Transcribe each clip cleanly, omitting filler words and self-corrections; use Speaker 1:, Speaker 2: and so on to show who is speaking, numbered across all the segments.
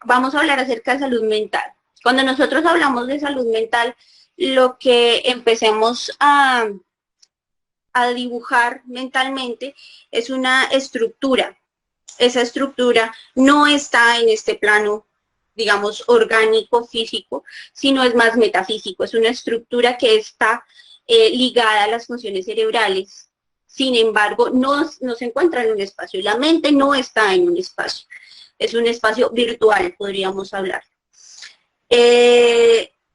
Speaker 1: Vamos a hablar acerca de salud mental. Cuando nosotros hablamos de salud mental, lo que empecemos a dibujar mentalmente es una estructura. Esa estructura no está en este plano, digamos, orgánico, físico, sino es más metafísico. Es una estructura que está ligada a las funciones cerebrales. Sin embargo, no se encuentra en un espacio. La mente no está en un espacio. Es un espacio virtual, podríamos hablar.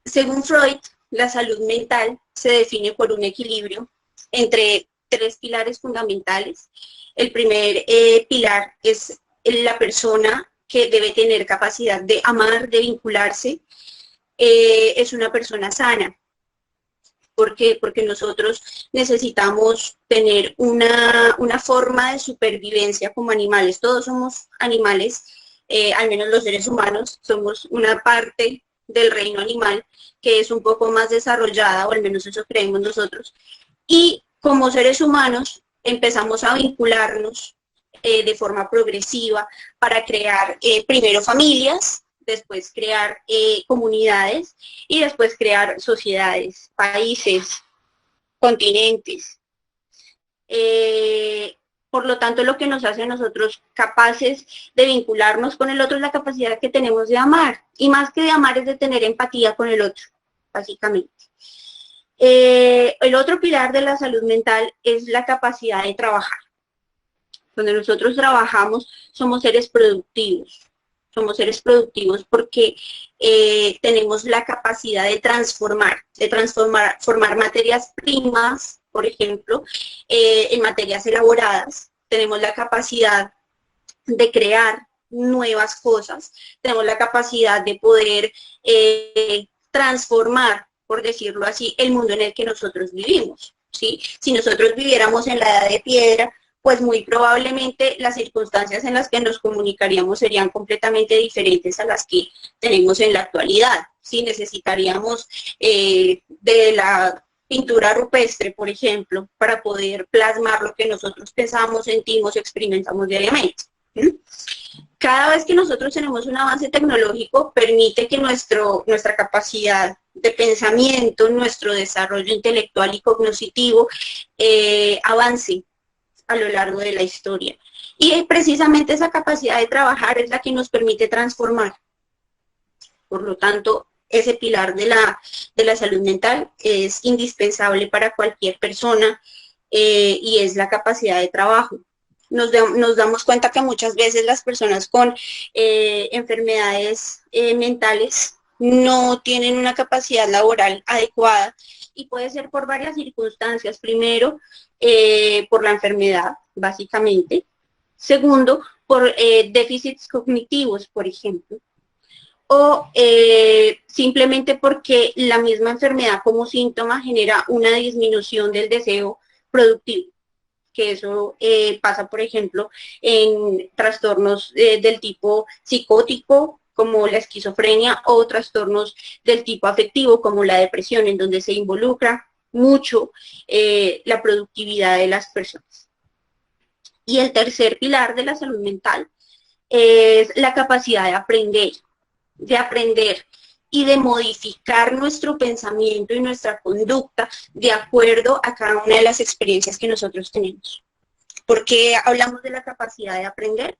Speaker 1: Según Freud, la salud mental se define por un equilibrio entre tres pilares fundamentales. El primer pilar es la persona que debe tener capacidad de amar, de vincularse. Es una persona sana. ¿Por qué? Porque nosotros necesitamos tener una forma de supervivencia como animales. Todos somos animales, al menos los seres humanos, somos una parte del reino animal que es un poco más desarrollada, o al menos eso creemos nosotros. Y como seres humanos empezamos a vincularnos de forma progresiva para crear primero familias, después crear comunidades y después crear sociedades, países, continentes. Por lo tanto, lo que nos hace a nosotros capaces de vincularnos con el otro es la capacidad que tenemos de amar. Y más que de amar es de tener empatía con el otro, básicamente. El otro pilar de la salud mental es la capacidad de trabajar. Cuando nosotros trabajamos, somos seres productivos. Somos seres productivos porque tenemos la capacidad de formar materias primas, por ejemplo, en materias elaboradas. Tenemos la capacidad de crear nuevas cosas. Tenemos la capacidad de poder transformar, por decirlo así, el mundo en el que nosotros vivimos, ¿sí? Si nosotros viviéramos en la edad de piedra, pues muy probablemente las circunstancias en las que nos comunicaríamos serían completamente diferentes a las que tenemos en la actualidad, ¿sí? Necesitaríamos de la pintura rupestre, por ejemplo, para poder plasmar lo que nosotros pensamos, sentimos, experimentamos diariamente. ¿Sí? Cada vez que nosotros tenemos un avance tecnológico, permite que nuestra capacidad de pensamiento, nuestro desarrollo intelectual y cognitivo avance a lo largo de la historia. Y precisamente esa capacidad de trabajar es la que nos permite transformar. Por lo tanto, ese pilar de la salud mental es indispensable para cualquier persona y es la capacidad de trabajo. Nos damos cuenta que muchas veces las personas con enfermedades mentales no tienen una capacidad laboral adecuada y puede ser por varias circunstancias. Primero, por la enfermedad, básicamente. Segundo, por déficits cognitivos, por ejemplo. O simplemente porque la misma enfermedad como síntoma genera una disminución del deseo productivo, que eso pasa, por ejemplo, en trastornos del tipo psicótico, como la esquizofrenia, o trastornos del tipo afectivo, como la depresión, en donde se involucra mucho la productividad de las personas. Y el tercer pilar de la salud mental es la capacidad de aprender y de modificar nuestro pensamiento y nuestra conducta de acuerdo a cada una de las experiencias que nosotros tenemos. ¿Por qué hablamos de la capacidad de aprender?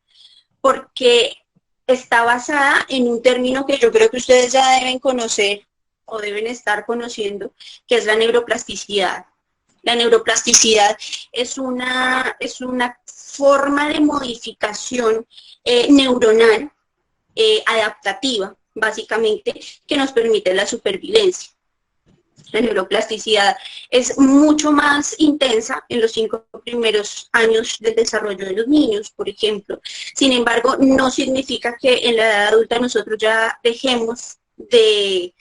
Speaker 1: Porque está basada en un término que yo creo que ustedes ya deben conocer o deben estar conociendo, que es la neuroplasticidad. La neuroplasticidad es una forma de modificación neuronal adaptativa, básicamente, que nos permite la supervivencia. La neuroplasticidad es mucho más intensa en los 5 primeros años del desarrollo de los niños, por ejemplo. Sin embargo, no significa que en la edad adulta nosotros ya dejemos de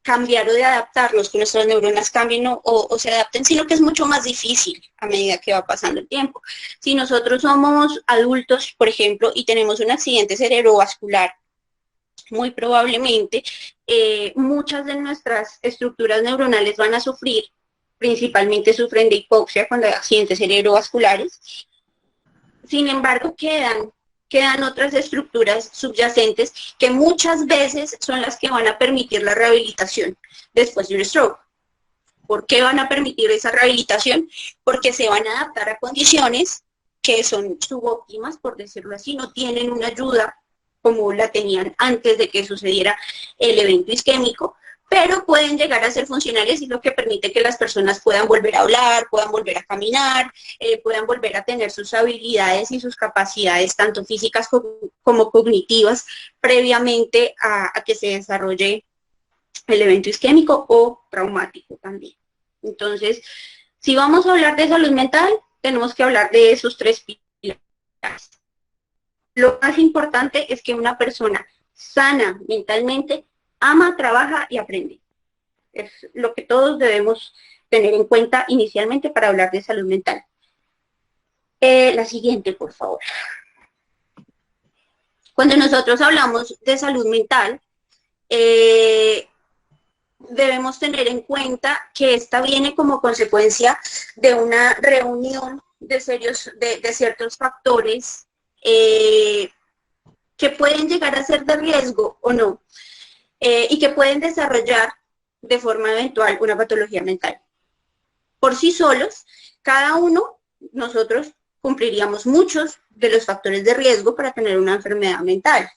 Speaker 1: cambiar o de adaptarnos, que nuestras neuronas cambien o se adapten, sino que es mucho más difícil a medida que va pasando el tiempo. Si nosotros somos adultos, por ejemplo, y tenemos un accidente cerebrovascular, muy probablemente muchas de nuestras estructuras neuronales van a sufrir principalmente sufren de hipoxia cuando hay accidentes cerebrovasculares. Sin embargo, quedan otras estructuras subyacentes que muchas veces son las que van a permitir la rehabilitación después de un stroke. ¿Por qué van a permitir esa rehabilitación? Porque se van a adaptar a condiciones que son subóptimas, por decirlo así, no tienen una ayuda como la tenían antes de que sucediera el evento isquémico, pero pueden llegar a ser funcionales y lo que permite que las personas puedan volver a hablar, puedan volver a caminar, puedan volver a tener sus habilidades y sus capacidades, tanto físicas como cognitivas, previamente a que se desarrolle el evento isquémico o traumático también. Entonces, si vamos a hablar de salud mental, tenemos que hablar de esos tres pilares. Lo más importante es que una persona sana mentalmente ama, trabaja y aprende. Es lo que todos debemos tener en cuenta inicialmente para hablar de salud mental. La siguiente, por favor. Cuando nosotros hablamos de salud mental, debemos tener en cuenta que esta viene como consecuencia de una reunión de ciertos factores que pueden llegar a ser de riesgo o no, y que pueden desarrollar de forma eventual una patología mental. Por sí solos, cada uno, nosotros cumpliríamos muchos de los factores de riesgo para tener una enfermedad mental.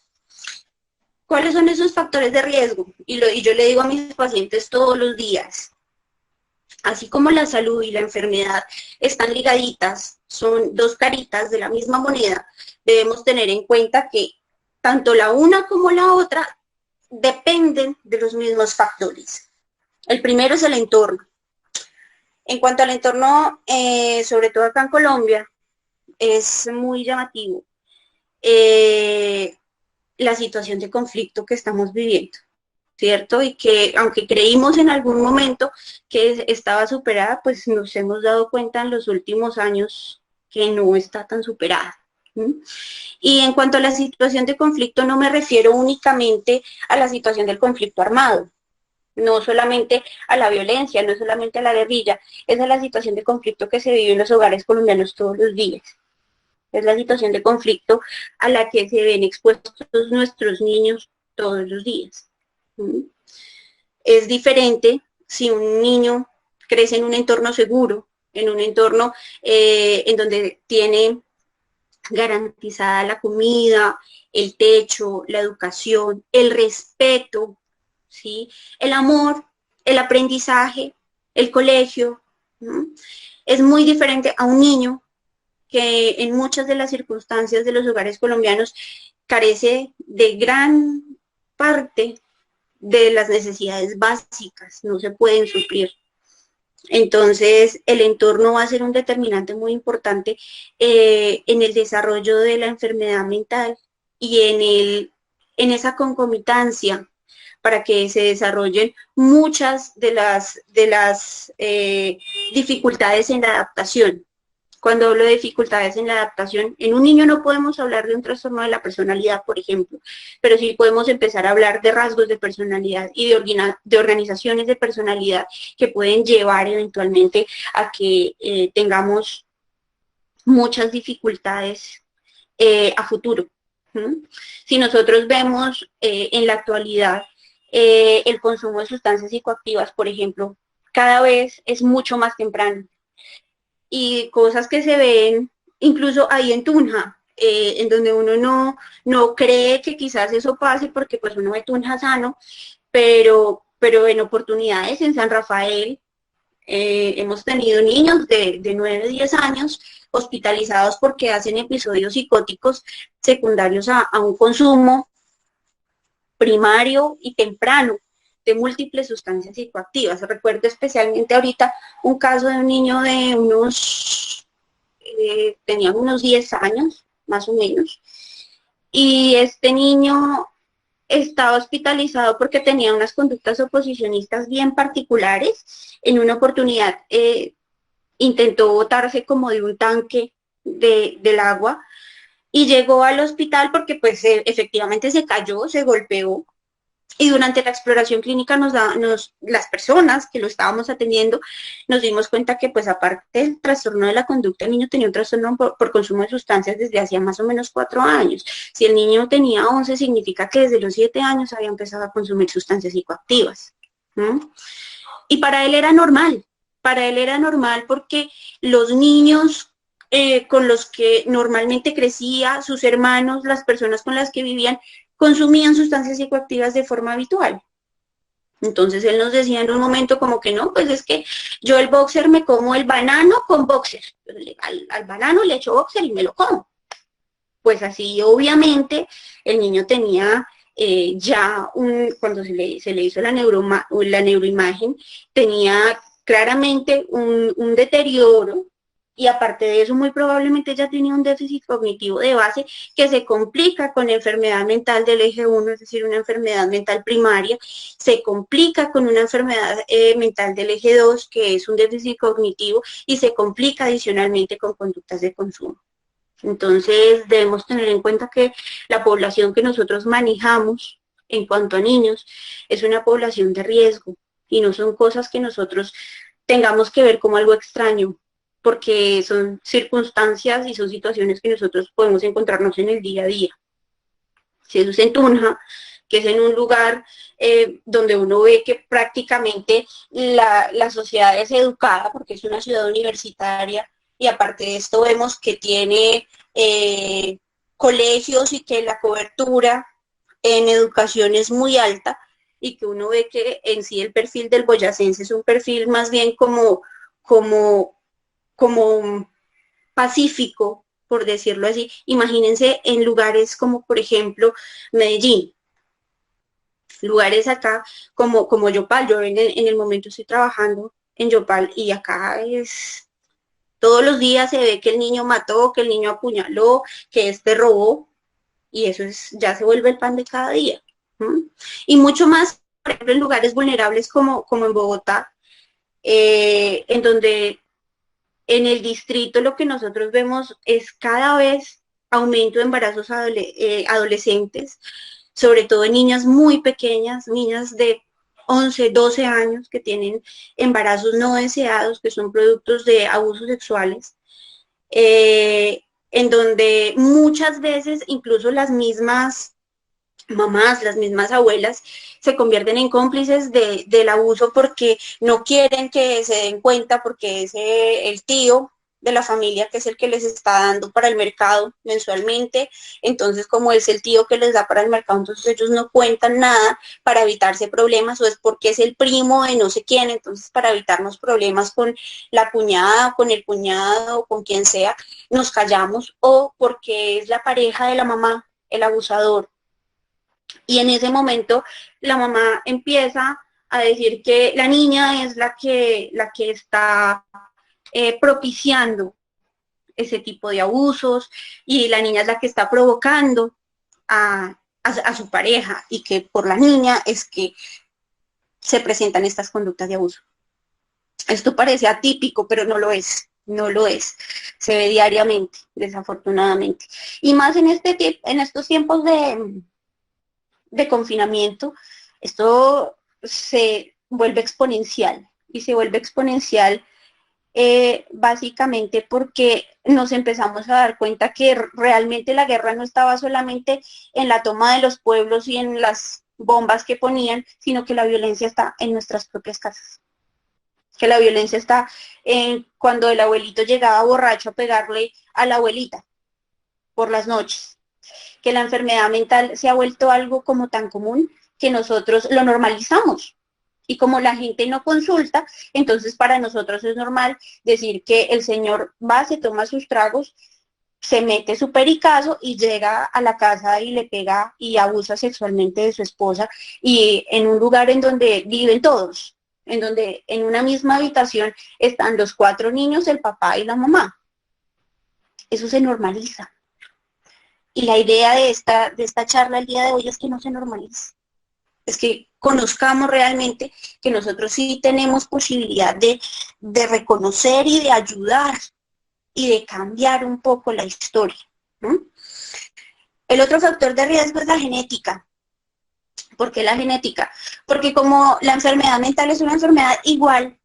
Speaker 1: ¿Cuáles son esos factores de riesgo? Y yo le digo a mis pacientes todos los días, así como la salud y la enfermedad están ligaditas, son dos caritas de la misma moneda, debemos tener en cuenta que tanto la una como la otra dependen de los mismos factores. El primero es el entorno. En cuanto al entorno, sobre todo acá en Colombia, es muy llamativo la situación de conflicto que estamos viviendo, ¿cierto? Y que aunque creímos en algún momento que estaba superada, pues nos hemos dado cuenta en los últimos años que no está tan superada. Y en cuanto a la situación de conflicto, no me refiero únicamente a la situación del conflicto armado, no solamente a la violencia, no solamente a la guerrilla, es a la situación de conflicto que se vive en los hogares colombianos todos los días. Es la situación de conflicto a la que se ven expuestos nuestros niños todos los días. Es diferente si un niño crece en un entorno seguro, en un entorno en donde tiene garantizada la comida, el techo, la educación, el respeto, ¿sí? El amor, el aprendizaje, el colegio. ¿No? Es muy diferente a un niño que en muchas de las circunstancias de los hogares colombianos carece de gran parte de las necesidades básicas, no se pueden suplir. Entonces, el entorno va a ser un determinante muy importante en el desarrollo de la enfermedad mental y en esa concomitancia para que se desarrollen muchas de las dificultades en la adaptación. Cuando hablo de dificultades en la adaptación, en un niño no podemos hablar de un trastorno de la personalidad, por ejemplo, pero sí podemos empezar a hablar de rasgos de personalidad y de organizaciones de personalidad que pueden llevar eventualmente a que tengamos muchas dificultades a futuro. Si nosotros vemos en la actualidad el consumo de sustancias psicoactivas, por ejemplo, cada vez es mucho más temprano. Y cosas que se ven incluso ahí en Tunja, en donde uno no cree que quizás eso pase porque pues uno ve Tunja sano, pero en oportunidades en San Rafael hemos tenido niños de 9, 10 años hospitalizados porque hacen episodios psicóticos secundarios a un consumo primario y temprano de múltiples sustancias psicoactivas. Recuerdo especialmente ahorita un caso de un niño de tenía unos 10 años, más o menos, y este niño estaba hospitalizado porque tenía unas conductas oposicionistas bien particulares. En una oportunidad intentó botarse como de un tanque del agua y llegó al hospital porque pues efectivamente se cayó, se golpeó, Y durante la exploración clínica las personas que lo estábamos atendiendo, nos dimos cuenta que pues aparte del trastorno de la conducta, el niño tenía un trastorno por consumo de sustancias desde hacía más o menos 4 años. Si el niño tenía 11, significa que desde los 7 años había empezado a consumir sustancias psicoactivas. ¿No? Y para él era normal porque los niños con los que normalmente crecía, sus hermanos, las personas con las que vivían, consumían sustancias psicoactivas de forma habitual. Entonces él nos decía en un momento como que no, pues es que yo el boxer me como el banano con boxer. Al banano le echo boxer y me lo como. Pues así obviamente el niño tenía cuando se le hizo la neuroimagen, tenía claramente un deterioro y aparte de eso muy probablemente ya tenía un déficit cognitivo de base que se complica con enfermedad mental del eje 1, es decir, una enfermedad mental primaria, se complica con una enfermedad mental del eje 2, que es un déficit cognitivo, y se complica adicionalmente con conductas de consumo. Entonces debemos tener en cuenta que la población que nosotros manejamos en cuanto a niños es una población de riesgo y no son cosas que nosotros tengamos que ver como algo extraño, porque son circunstancias y son situaciones que nosotros podemos encontrarnos en el día a día. Si eso es en Tunja, que es en un lugar donde uno ve que prácticamente la sociedad es educada, porque es una ciudad universitaria, y aparte de esto vemos que tiene colegios y que la cobertura en educación es muy alta, y que uno ve que en sí el perfil del boyacense es un perfil más bien como, como pacífico, por decirlo así. Imagínense en lugares como, por ejemplo, Medellín, lugares acá como Yopal. Yo en el momento estoy trabajando en Yopal y acá es, todos los días se ve que el niño mató, que el niño apuñaló, que este robó, y eso ya se vuelve el pan de cada día. ¿Mm? Y mucho más, por ejemplo, en lugares vulnerables como en Bogotá, en donde en el distrito lo que nosotros vemos es cada vez aumento de embarazos adolescentes, sobre todo en niñas muy pequeñas, niñas de 11, 12 años que tienen embarazos no deseados, que son productos de abusos sexuales, en donde muchas veces incluso las mismas mamás, las mismas abuelas, se convierten en cómplices del abuso porque no quieren que se den cuenta, porque es el tío de la familia que es el que les está dando para el mercado mensualmente. Entonces, como es el tío que les da para el mercado, entonces ellos no cuentan nada para evitarse problemas, o es porque es el primo de no sé quién, entonces para evitarnos problemas con la cuñada, con el cuñado, con quien sea, nos callamos, o porque es la pareja de la mamá, el abusador. Y en ese momento la mamá empieza a decir que la niña es la que está propiciando ese tipo de abusos, y la niña es la que está provocando a su pareja, y que por la niña es que se presentan estas conductas de abuso. Esto parece atípico, pero no lo es. No lo es. Se ve diariamente, desafortunadamente. Y más en estos tiempos de confinamiento, esto se vuelve exponencial, y se vuelve exponencial básicamente porque nos empezamos a dar cuenta que realmente la guerra no estaba solamente en la toma de los pueblos y en las bombas que ponían, sino que la violencia está en nuestras propias casas. Que la violencia está en cuando el abuelito llegaba borracho a pegarle a la abuelita por las noches, que la enfermedad mental se ha vuelto algo como tan común que nosotros lo normalizamos. Y como la gente no consulta, entonces para nosotros es normal decir que el señor va, se toma sus tragos, se mete su pericazo y llega a la casa y le pega y abusa sexualmente de su esposa, y en un lugar en donde viven todos, en donde en una misma habitación están los 4 niños, el papá y la mamá. Eso se normaliza. Y la idea de esta charla el día de hoy es que no se normalice, es que conozcamos realmente que nosotros sí tenemos posibilidad de reconocer y de ayudar y de cambiar un poco la historia, ¿no? El otro factor de riesgo es la genética. ¿Por qué la genética? Porque como la enfermedad mental es una enfermedad igual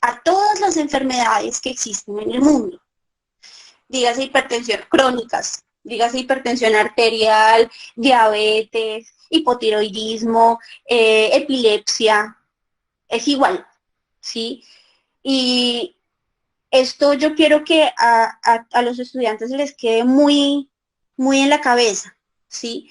Speaker 1: a todas las enfermedades que existen en el mundo, dígase hipertensión crónicas, dígase hipertensión arterial, diabetes, hipotiroidismo, epilepsia, es igual, ¿sí? Y esto yo quiero que a los estudiantes les quede muy en la cabeza, ¿sí?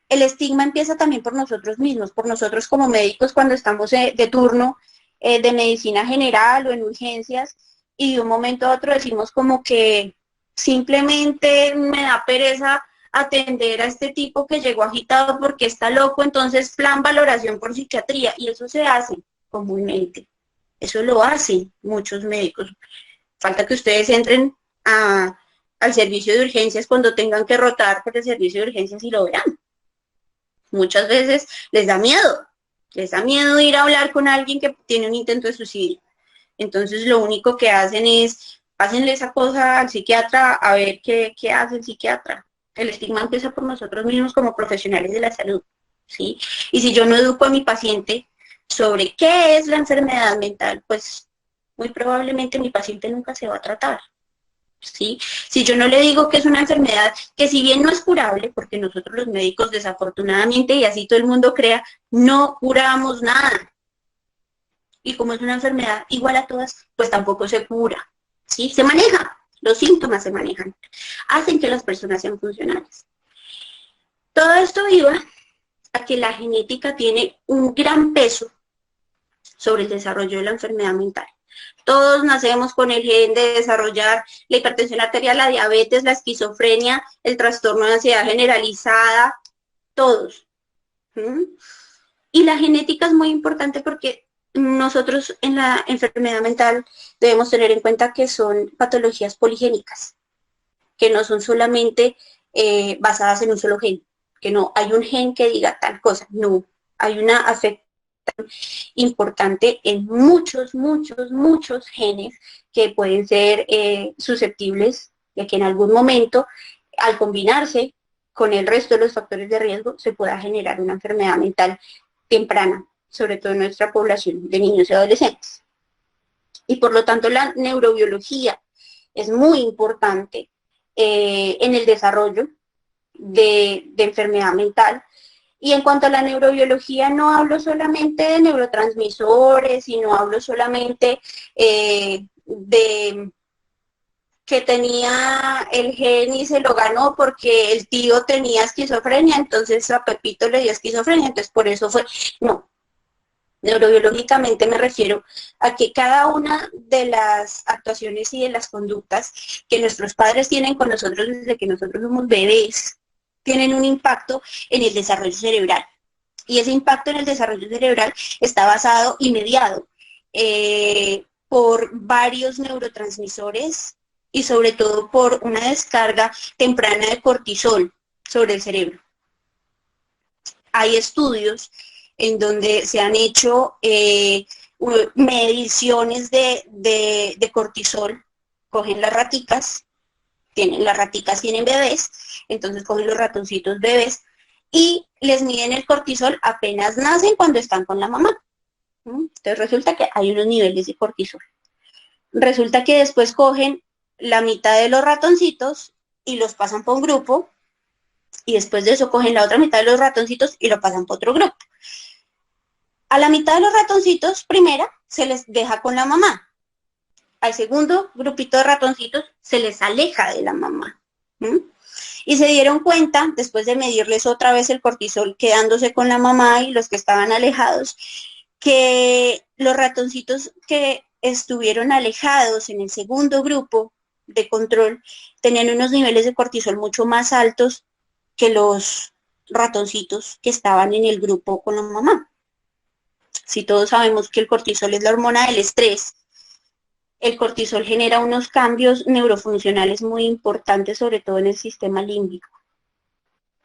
Speaker 1: El estigma empieza también por nosotros mismos, por nosotros como médicos cuando estamos de turno de medicina general o en urgencias y de un momento a otro decimos como que simplemente me da pereza atender a este tipo que llegó agitado porque está loco, entonces plan valoración por psiquiatría y eso se hace comúnmente, eso lo hacen muchos médicos. Falta que ustedes entren al servicio de urgencias cuando tengan que rotar por el servicio de urgencias y lo vean. Muchas veces les da miedo ir a hablar con alguien que tiene un intento de suicidio. Entonces lo único que hacen es, pásenle esa cosa al psiquiatra a ver qué hace el psiquiatra. El estigma empieza por nosotros mismos como profesionales de la salud, ¿sí? Y si yo no educo a mi paciente sobre qué es la enfermedad mental, pues muy probablemente mi paciente nunca se va a tratar. ¿Sí? Si yo no le digo que es una enfermedad que si bien no es curable, porque nosotros los médicos desafortunadamente, y así todo el mundo crea, no curamos nada. Y como es una enfermedad igual a todas, pues tampoco se cura. ¿Sí? Se maneja, los síntomas se manejan, hacen que las personas sean funcionales. Todo esto iba a que la genética tiene un gran peso sobre el desarrollo de la enfermedad mental. Todos nacemos con el gen de desarrollar la hipertensión arterial, la diabetes, la esquizofrenia, el trastorno de ansiedad generalizada, todos. ¿Mm? Y la genética es muy importante porque nosotros en la enfermedad mental debemos tener en cuenta que son patologías poligénicas, que no son solamente basadas en un solo gen, que no hay un gen que diga tal cosa, no, hay una afectación importante en muchos genes que pueden ser susceptibles de que en algún momento, al combinarse con el resto de los factores de riesgo, se pueda generar una enfermedad mental temprana, sobre todo en nuestra población de niños y adolescentes. Y por lo tanto la neurobiología es muy importante en el desarrollo de enfermedad mental. Y en cuanto a la neurobiología, no hablo solamente de neurotransmisores y no hablo solamente de que tenía el gen y se lo ganó porque el tío tenía esquizofrenia, entonces a Pepito le dio esquizofrenia, entonces por eso fue. No, neurobiológicamente me refiero a que cada una de las actuaciones y de las conductas que nuestros padres tienen con nosotros desde que nosotros somos bebés, tienen un impacto en el desarrollo cerebral. Y ese impacto en el desarrollo cerebral está basado y mediado por varios neurotransmisores y sobre todo por una descarga temprana de cortisol sobre el cerebro. Hay estudios en donde se han hecho mediciones de cortisol, cogen las raticas tienen bebés, entonces cogen los ratoncitos bebés y les miden el cortisol apenas nacen cuando están con la mamá. Entonces resulta que hay unos niveles de cortisol. Resulta que después cogen la mitad de los ratoncitos y los pasan por un grupo y después de eso cogen la otra mitad de los ratoncitos y lo pasan por otro grupo. A la mitad de los ratoncitos, primera, se les deja con la mamá. Al segundo grupito de ratoncitos se les aleja de la mamá. Y se dieron cuenta, después de medirles otra vez el cortisol, quedándose con la mamá y los que estaban alejados, que los ratoncitos que estuvieron alejados en el segundo grupo de control tenían unos niveles de cortisol mucho más altos que los ratoncitos que estaban en el grupo con la mamá. Si todos sabemos que el cortisol es la hormona del estrés, el cortisol genera unos cambios neurofuncionales muy importantes, sobre todo en el sistema límbico.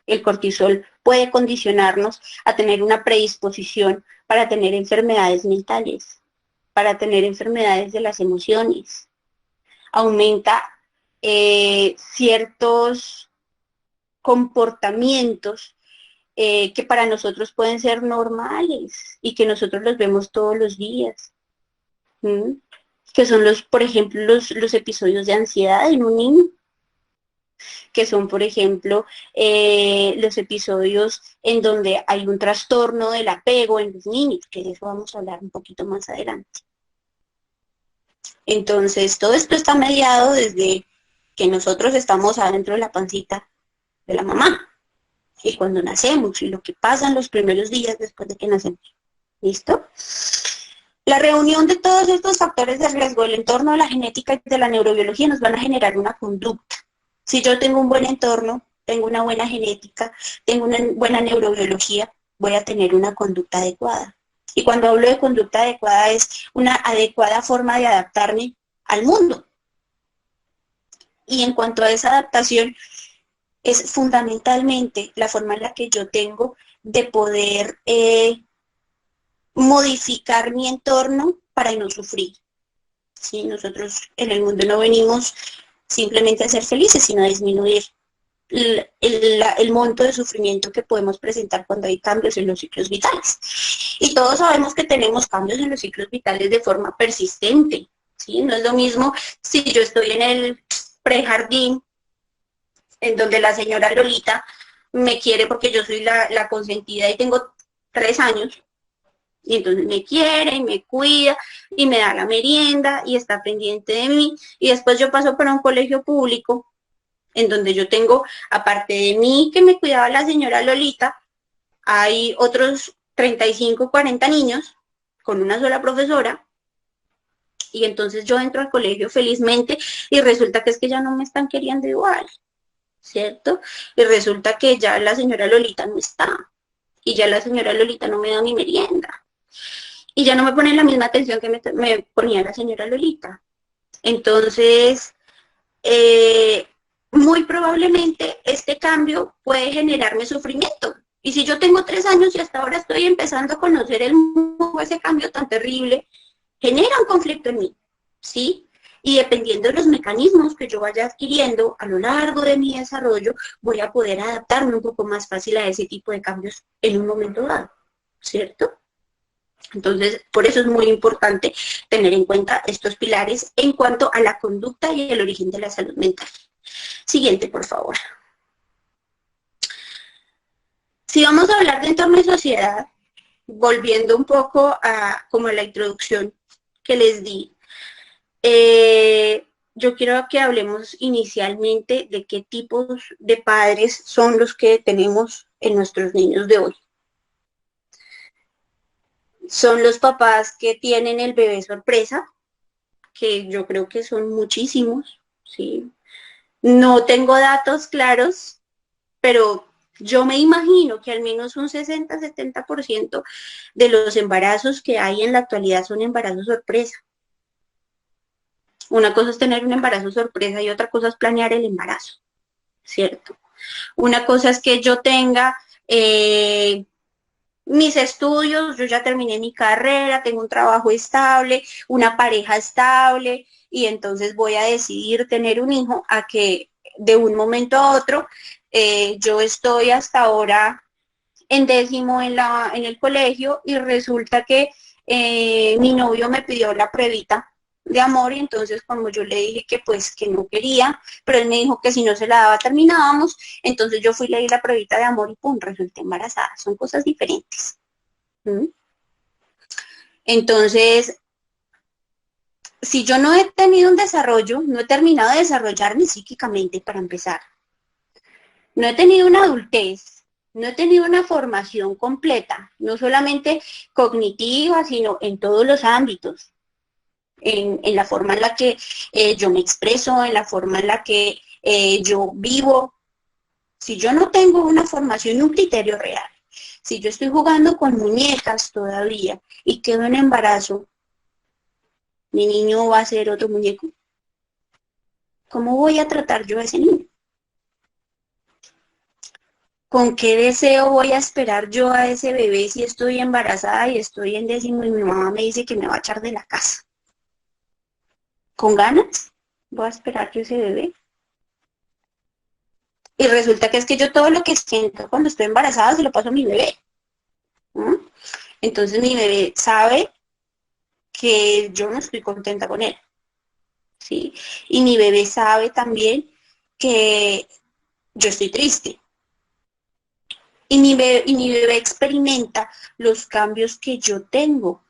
Speaker 1: El cortisol puede condicionarnos a tener una predisposición para tener enfermedades mentales, para tener enfermedades de las emociones. Aumenta ciertos comportamientos que para nosotros pueden ser normales y que nosotros los vemos todos los días. ¿Mm? Que son por ejemplo, los episodios de ansiedad en un niño, que son, por ejemplo, los episodios en donde hay un trastorno del apego en los niños, que de eso vamos a hablar un poquito más adelante. Entonces, todo esto está mediado desde que nosotros estamos adentro de la pancita de la mamá, y cuando nacemos, y lo que pasa en los primeros días después de que nacemos. ¿Listo? La reunión de todos estos factores de riesgo del entorno, de la genética y de la neurobiología nos van a generar una conducta. Si yo tengo un buen entorno, tengo una buena genética, tengo una buena neurobiología, voy a tener una conducta adecuada. Y cuando hablo de conducta adecuada es una adecuada forma de adaptarme al mundo. Y en cuanto a esa adaptación, es fundamentalmente la forma en la que yo tengo de poder modificar mi entorno para no sufrir. ¿Sí? Nosotros en el mundo no venimos simplemente a ser felices, sino a disminuir el monto de sufrimiento que podemos presentar cuando hay cambios en los ciclos vitales. Y todos sabemos que tenemos cambios en los ciclos vitales de forma persistente. ¿Sí? No es lo mismo si yo estoy en el prejardín, en donde la señora Lolita me quiere porque yo soy la consentida y tengo 3 años, y entonces me quiere y me cuida y me da la merienda y está pendiente de mí, y después yo paso para un colegio público en donde yo tengo, aparte de mí que me cuidaba la señora Lolita, hay otros 35, 40 niños con una sola profesora, y entonces yo entro al colegio felizmente y resulta que es que ya no me están queriendo igual, ¿cierto? Y resulta que ya la señora Lolita no está, y ya la señora Lolita no me da mi merienda, y ya no me ponen la misma atención que me ponía la señora Lolita. Entonces, muy probablemente este cambio puede generarme sufrimiento. Y si yo tengo 3 años y hasta ahora estoy empezando a conocer el mundo, ese cambio tan terrible genera un conflicto en mí, ¿sí? Y dependiendo de los mecanismos que yo vaya adquiriendo a lo largo de mi desarrollo, voy a poder adaptarme un poco más fácil a ese tipo de cambios en un momento dado, ¿cierto? Entonces, por eso es muy importante tener en cuenta estos pilares en cuanto a la conducta y el origen de la salud mental. Siguiente, por favor. Si vamos a hablar de entorno y sociedad, volviendo un poco a como la introducción que les di, yo quiero que hablemos inicialmente de qué tipos de padres son los que tenemos en nuestros niños de hoy. Son los papás que tienen el bebé sorpresa, que yo creo que son muchísimos, ¿sí? No tengo datos claros, pero yo me imagino que al menos un 60-70% de los embarazos que hay en la actualidad son embarazos sorpresa. Una cosa es tener un embarazo sorpresa y otra cosa es planear el embarazo, ¿cierto? Una cosa es que yo tenga mis estudios, yo ya terminé mi carrera, tengo un trabajo estable, una pareja estable, y entonces voy a decidir tener un hijo, a que de un momento a otro yo estoy hasta ahora en 10º en el colegio y resulta que mi novio me pidió la pruebita de amor, y entonces como yo le dije que pues que no quería, pero él me dijo que si no se la daba terminábamos, entonces yo fui, le di la pruebita de amor y pum, resulté embarazada. Son cosas diferentes. ¿Mm? Entonces, si yo no he tenido un desarrollo, no he terminado de desarrollarme psíquicamente para empezar, no he tenido una adultez, no he tenido una formación completa, no solamente cognitiva, sino en todos los ámbitos, en la forma en la que yo me expreso, en la forma en la que yo vivo. Si yo no tengo una formación y un criterio real, si yo estoy jugando con muñecas todavía y quedo en embarazo, mi niño va a ser otro muñeco. ¿Cómo voy a tratar yo a ese niño? ¿Con qué deseo voy a esperar yo a ese bebé si estoy embarazada y estoy en 10º y mi mamá me dice que me va a echar de la casa? ¿Con ganas voy a esperar yo ese bebé? Y resulta que es que yo todo lo que siento cuando estoy embarazada se lo paso a mi bebé. ¿Mm? Entonces mi bebé sabe que yo no estoy contenta con él, ¿sí? Y mi bebé sabe también que yo estoy triste. Y mi bebé experimenta los cambios que yo tengo,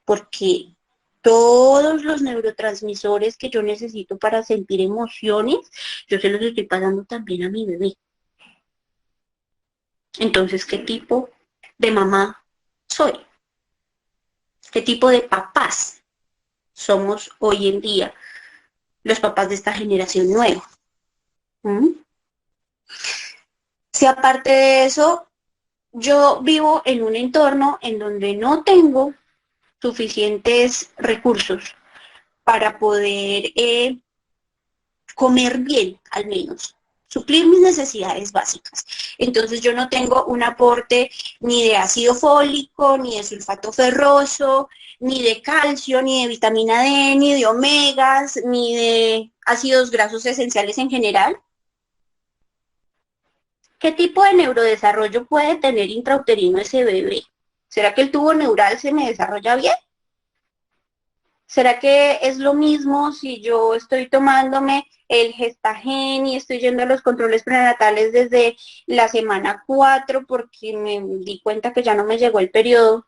Speaker 1: porque todos los neurotransmisores que yo necesito para sentir emociones, yo se los estoy pasando también a mi bebé. Entonces, ¿qué tipo de mamá soy? ¿Qué tipo de papás somos hoy en día los papás de esta generación nueva? ¿Mm? Si aparte de eso, yo vivo en un entorno en donde no tengo suficientes recursos para poder comer bien, al menos, suplir mis necesidades básicas. Entonces yo no tengo un aporte ni de ácido fólico, ni de sulfato ferroso, ni de calcio, ni de vitamina D, ni de omegas, ni de ácidos grasos esenciales en general. ¿Qué tipo de neurodesarrollo puede tener intrauterino ese bebé? ¿Será que el tubo neural se me desarrolla bien? ¿Será que es lo mismo si yo estoy tomándome el Gestagen y estoy yendo a los controles prenatales desde la semana 4 porque me di cuenta que ya no me llegó el periodo?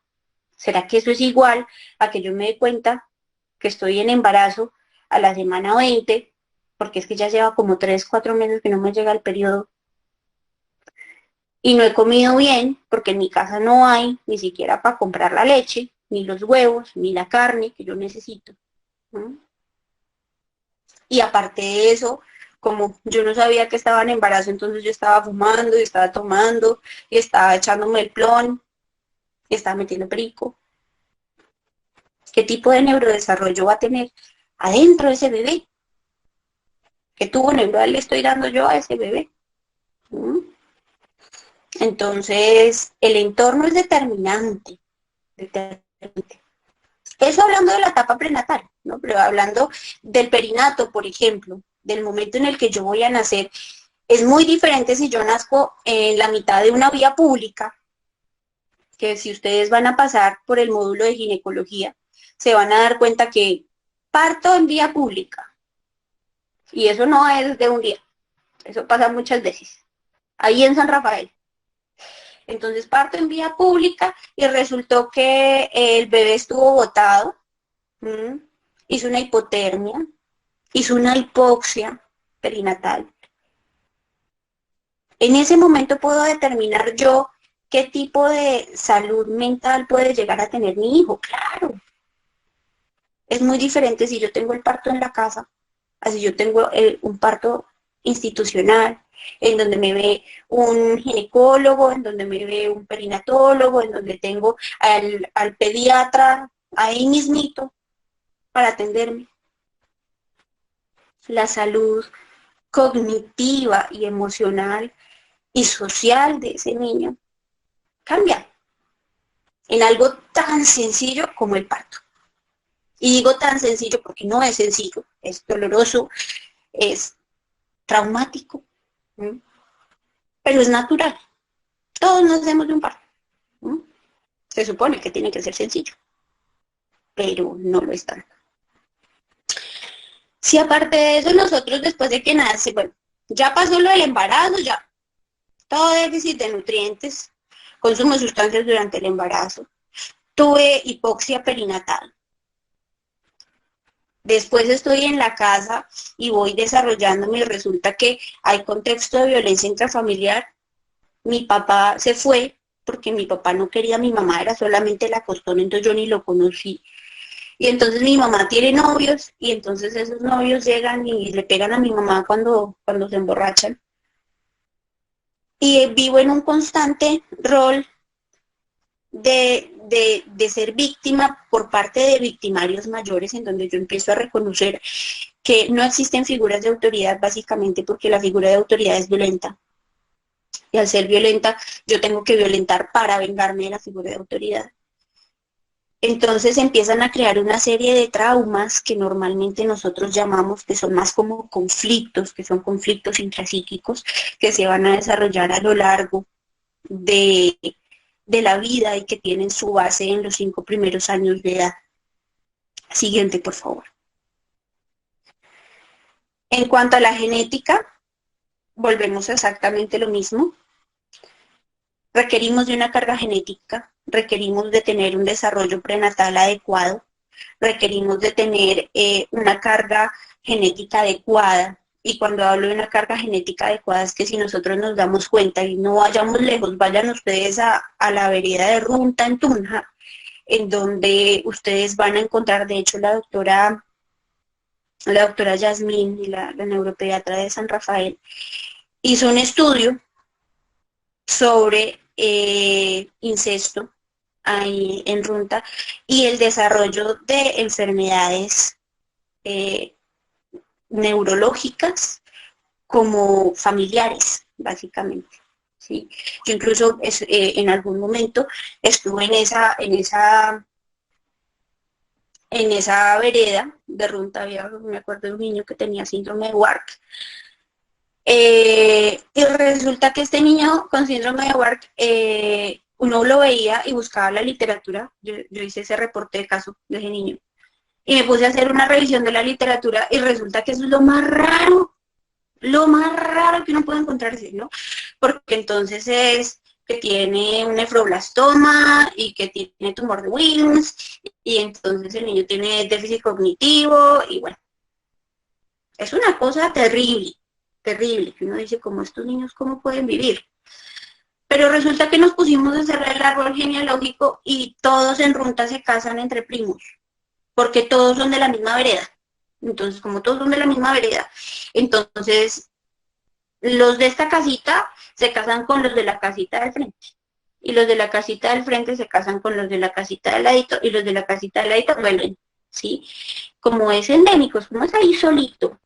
Speaker 1: ¿Será que eso es igual a que yo me dé cuenta que estoy en embarazo a la semana 20 porque es que ya lleva como 3, 4 meses que no me llega el periodo y no he comido bien porque en mi casa no hay ni siquiera para comprar la leche, ni los huevos, ni la carne que yo necesito? ¿No? Y aparte de eso, como yo no sabía que estaba en embarazo, entonces yo estaba fumando y estaba tomando y estaba echándome el plon y estaba metiendo perico. ¿Qué tipo de neurodesarrollo va a tener adentro de ese bebé? ¿Qué tubo neural le estoy dando yo a ese bebé? ¿Mm? Entonces, el entorno es determinante, determinante. Eso hablando de la etapa prenatal, ¿no? Pero hablando del perinato, por ejemplo, del momento en el que yo voy a nacer, es muy diferente si yo nazco en la mitad de una vía pública, que si ustedes van a pasar por el módulo de ginecología, se van a dar cuenta que parto en vía pública. Y eso no es de un día, eso pasa muchas veces. Ahí en San Rafael. Entonces parto en vía pública y resultó que el bebé estuvo botado, hizo una hipotermia, hizo una hipoxia perinatal. En ese momento puedo determinar yo qué tipo de salud mental puede llegar a tener mi hijo. Claro, es muy diferente si yo tengo el parto en la casa, así yo tengo un parto institucional, en donde me ve un ginecólogo, en donde me ve un perinatólogo, en donde tengo al pediatra ahí mismito para atenderme. La salud cognitiva y emocional y social de ese niño cambia en algo tan sencillo como el parto. Y digo tan sencillo porque no es sencillo, es doloroso, es traumático, ¿sí? Pero es natural. Todos nos hacemos de un parto. ¿Sí? Se supone que tiene que ser sencillo, pero no lo es tanto. Si aparte de eso nosotros después de que nace, bueno, ya pasó lo del embarazo, ya todo déficit de nutrientes, consumo de sustancias durante el embarazo, tuve hipoxia perinatal. Después estoy en la casa y voy desarrollándome y resulta que hay contexto de violencia intrafamiliar. Mi papá se fue porque mi papá no quería a mi mamá, era solamente la costón, entonces yo ni lo conocí. Y entonces mi mamá tiene novios y entonces esos novios llegan y le pegan a mi mamá cuando se emborrachan. Y vivo en un constante rol de ser víctima por parte de victimarios mayores, en donde yo empiezo a reconocer que no existen figuras de autoridad básicamente porque la figura de autoridad es violenta. Y al ser violenta, yo tengo que violentar para vengarme de la figura de autoridad. Entonces empiezan a crear una serie de traumas que normalmente nosotros llamamos que son más como conflictos, que son conflictos intrapsíquicos que se van a desarrollar a lo largo de, de la vida y que tienen su base en los 5 primeros años de edad. Siguiente, por favor. En cuanto a la genética, volvemos a exactamente lo mismo. Requerimos de una carga genética, requerimos de tener un desarrollo prenatal adecuado, requerimos de tener una carga genética adecuada. Y cuando hablo de una carga genética adecuada es que si nosotros nos damos cuenta y no vayamos lejos, vayan ustedes a la vereda de Runta en Tunja, en donde ustedes van a encontrar, de hecho, la doctora Yasmín, y la neuropediatra de San Rafael, hizo un estudio sobre incesto ahí en Runta y el desarrollo de enfermedades neurológicas como familiares, básicamente. ¿Sí? Yo incluso en algún momento estuve en esa vereda de Runta, me acuerdo de un niño que tenía síndrome de Wark. Y resulta que este niño con síndrome de Wark, uno lo veía y buscaba la literatura. Yo hice ese reporte de caso de ese niño. Y me puse a hacer una revisión de la literatura y resulta que eso es lo más raro que uno puede encontrarse, ¿no? Porque entonces es que tiene un nefroblastoma y que tiene tumor de Wilms y entonces el niño tiene déficit cognitivo y bueno, es una cosa terrible, terrible, que uno dice, como estos niños, ¿cómo pueden vivir? Pero resulta que nos pusimos a cerrar el árbol genealógico y todos en Runta se casan entre primos, porque todos son de la misma vereda. Entonces, como todos son de la misma vereda, entonces los de esta casita se casan con los de la casita del frente. Y los de la casita del frente se casan con los de la casita del ladito y los de la casita del ladito vuelven, ¿sí? Como es endémico, como es ahí solito,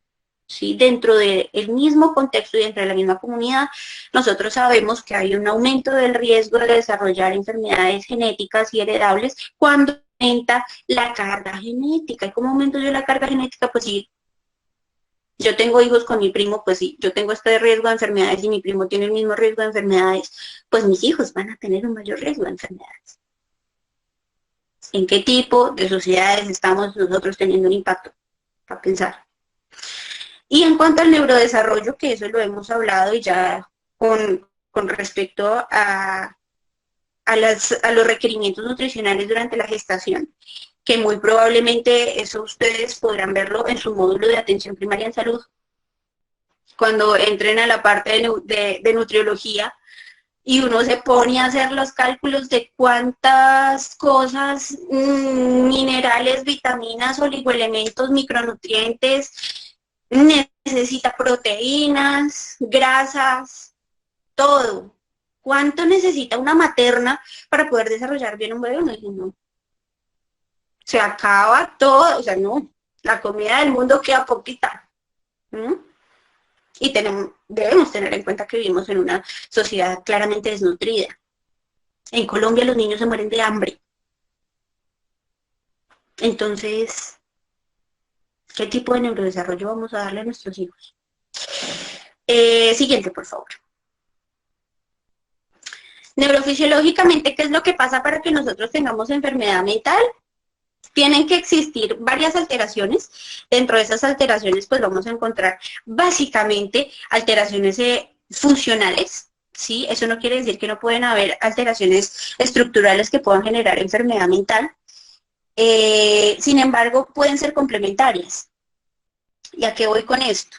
Speaker 1: ¿sí? Dentro del mismo contexto y dentro de la misma comunidad, nosotros sabemos que hay un aumento del riesgo de desarrollar enfermedades genéticas y heredables cuando aumenta la carga genética. ¿Y cómo aumento yo la carga genética? Pues sí, yo tengo hijos con mi primo, pues sí, yo tengo este riesgo de enfermedades y mi primo tiene el mismo riesgo de enfermedades, pues mis hijos van a tener un mayor riesgo de enfermedades. ¿En qué tipo de sociedades estamos nosotros teniendo un impacto? Para pensar. Y en cuanto al neurodesarrollo, que eso lo hemos hablado y ya con respecto a los requerimientos nutricionales durante la gestación, que muy probablemente eso ustedes podrán verlo en su módulo de atención primaria en salud, cuando entren a la parte de nutriología y uno se pone a hacer los cálculos de cuántas cosas, minerales, vitaminas, oligoelementos, micronutrientes, necesita proteínas, grasas, todo. ¿Cuánto necesita una materna para poder desarrollar bien un bebé? No, se acaba todo, o sea, no, la comida del mundo queda poquita. Y debemos tener en cuenta que vivimos en una sociedad claramente desnutrida. En Colombia los niños se mueren de hambre. Entonces, ¿qué tipo de neurodesarrollo vamos a darle a nuestros hijos? Siguiente, por favor. Neurofisiológicamente, ¿qué es lo que pasa para que nosotros tengamos enfermedad mental? Tienen que existir varias alteraciones. Dentro de esas alteraciones, pues vamos a encontrar básicamente alteraciones funcionales, ¿sí? Eso no quiere decir que no pueden haber alteraciones estructurales que puedan generar enfermedad mental. Sin embargo, pueden ser complementarias. ¿Y a qué voy con esto?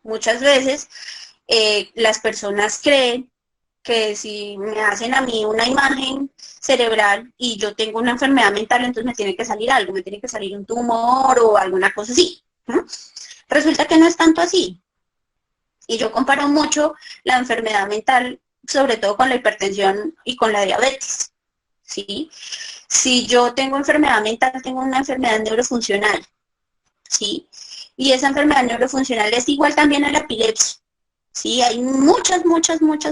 Speaker 1: Muchas veces las personas creen que si me hacen a mí una imagen cerebral y yo tengo una enfermedad mental, entonces me tiene que salir algo, me tiene que salir un tumor o alguna cosa así. Resulta que no es tanto así. Y yo comparo mucho la enfermedad mental, sobre todo con la hipertensión y con la diabetes, ¿sí? Si yo tengo enfermedad mental, tengo una enfermedad neurofuncional, ¿sí? Y esa enfermedad neurofuncional es igual también a la epilepsia. Sí, hay muchas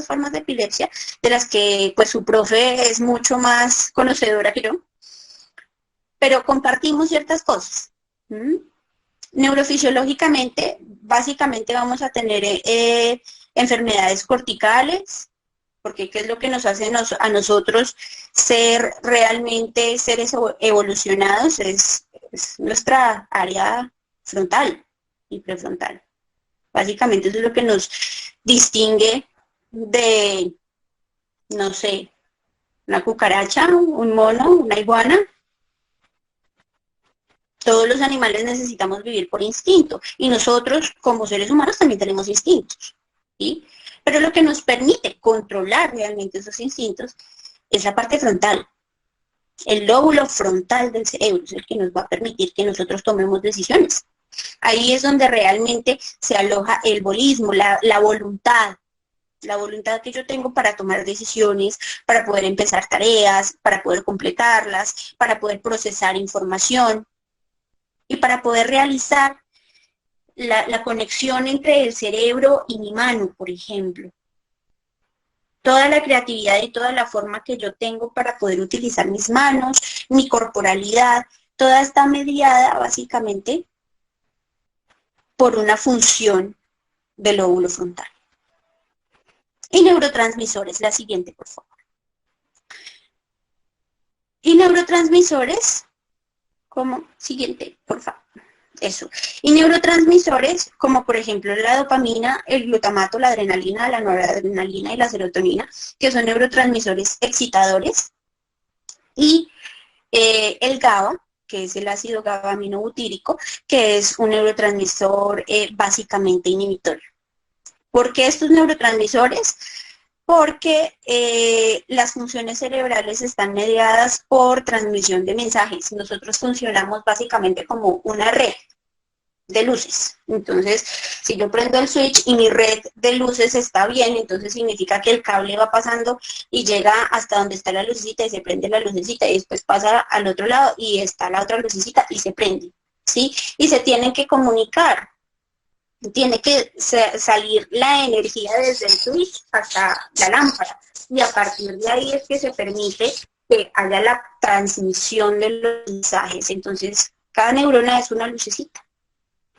Speaker 1: formas de epilepsia, de las que pues su profe es mucho más conocedora que yo. pero compartimos ciertas cosas. ¿Mm? Neurofisiológicamente, básicamente vamos a tener enfermedades corticales, porque ¿qué es lo que nos hace a nosotros ser realmente seres evolucionados? Es nuestra área frontal y prefrontal. Básicamente eso es lo que nos distingue de, no sé, una cucaracha, un mono, una iguana. Todos los animales necesitamos vivir por instinto y nosotros como seres humanos también tenemos instintos, ¿sí? Pero lo que nos permite controlar realmente esos instintos es la parte frontal. El lóbulo frontal del cerebro es el que nos va a permitir que nosotros tomemos decisiones. Ahí es donde realmente se aloja el bolismo, la voluntad que yo tengo para tomar decisiones, para poder empezar tareas, para poder completarlas, para poder procesar información y para poder realizar la conexión entre el cerebro y mi mano, por ejemplo. Toda la creatividad y toda la forma que yo tengo para poder utilizar mis manos, mi corporalidad, toda está mediada básicamente por una función del lóbulo frontal. Y neurotransmisores, la siguiente, por favor. Y neurotransmisores, como siguiente, por favor. Eso. Y neurotransmisores, como por ejemplo la dopamina, el glutamato, la adrenalina, la noradrenalina y la serotonina, que son neurotransmisores excitadores. Y el GABA, que es el ácido GABA-aminobutírico, que es un neurotransmisor básicamente inhibitorio. ¿Por qué estos neurotransmisores? Porque las funciones cerebrales están mediadas por transmisión de mensajes. Nosotros funcionamos básicamente como una red de luces. Entonces, si yo prendo el switch y mi red de luces está bien, entonces significa que el cable va pasando y llega hasta donde está la lucecita y se prende la lucecita y después pasa al otro lado y está la otra lucecita y se prende, ¿sí? Y se tienen que comunicar. Tiene que salir la energía desde el switch hasta la lámpara y a partir de ahí es que se permite que haya la transmisión de los mensajes. Entonces, cada neurona es una lucecita,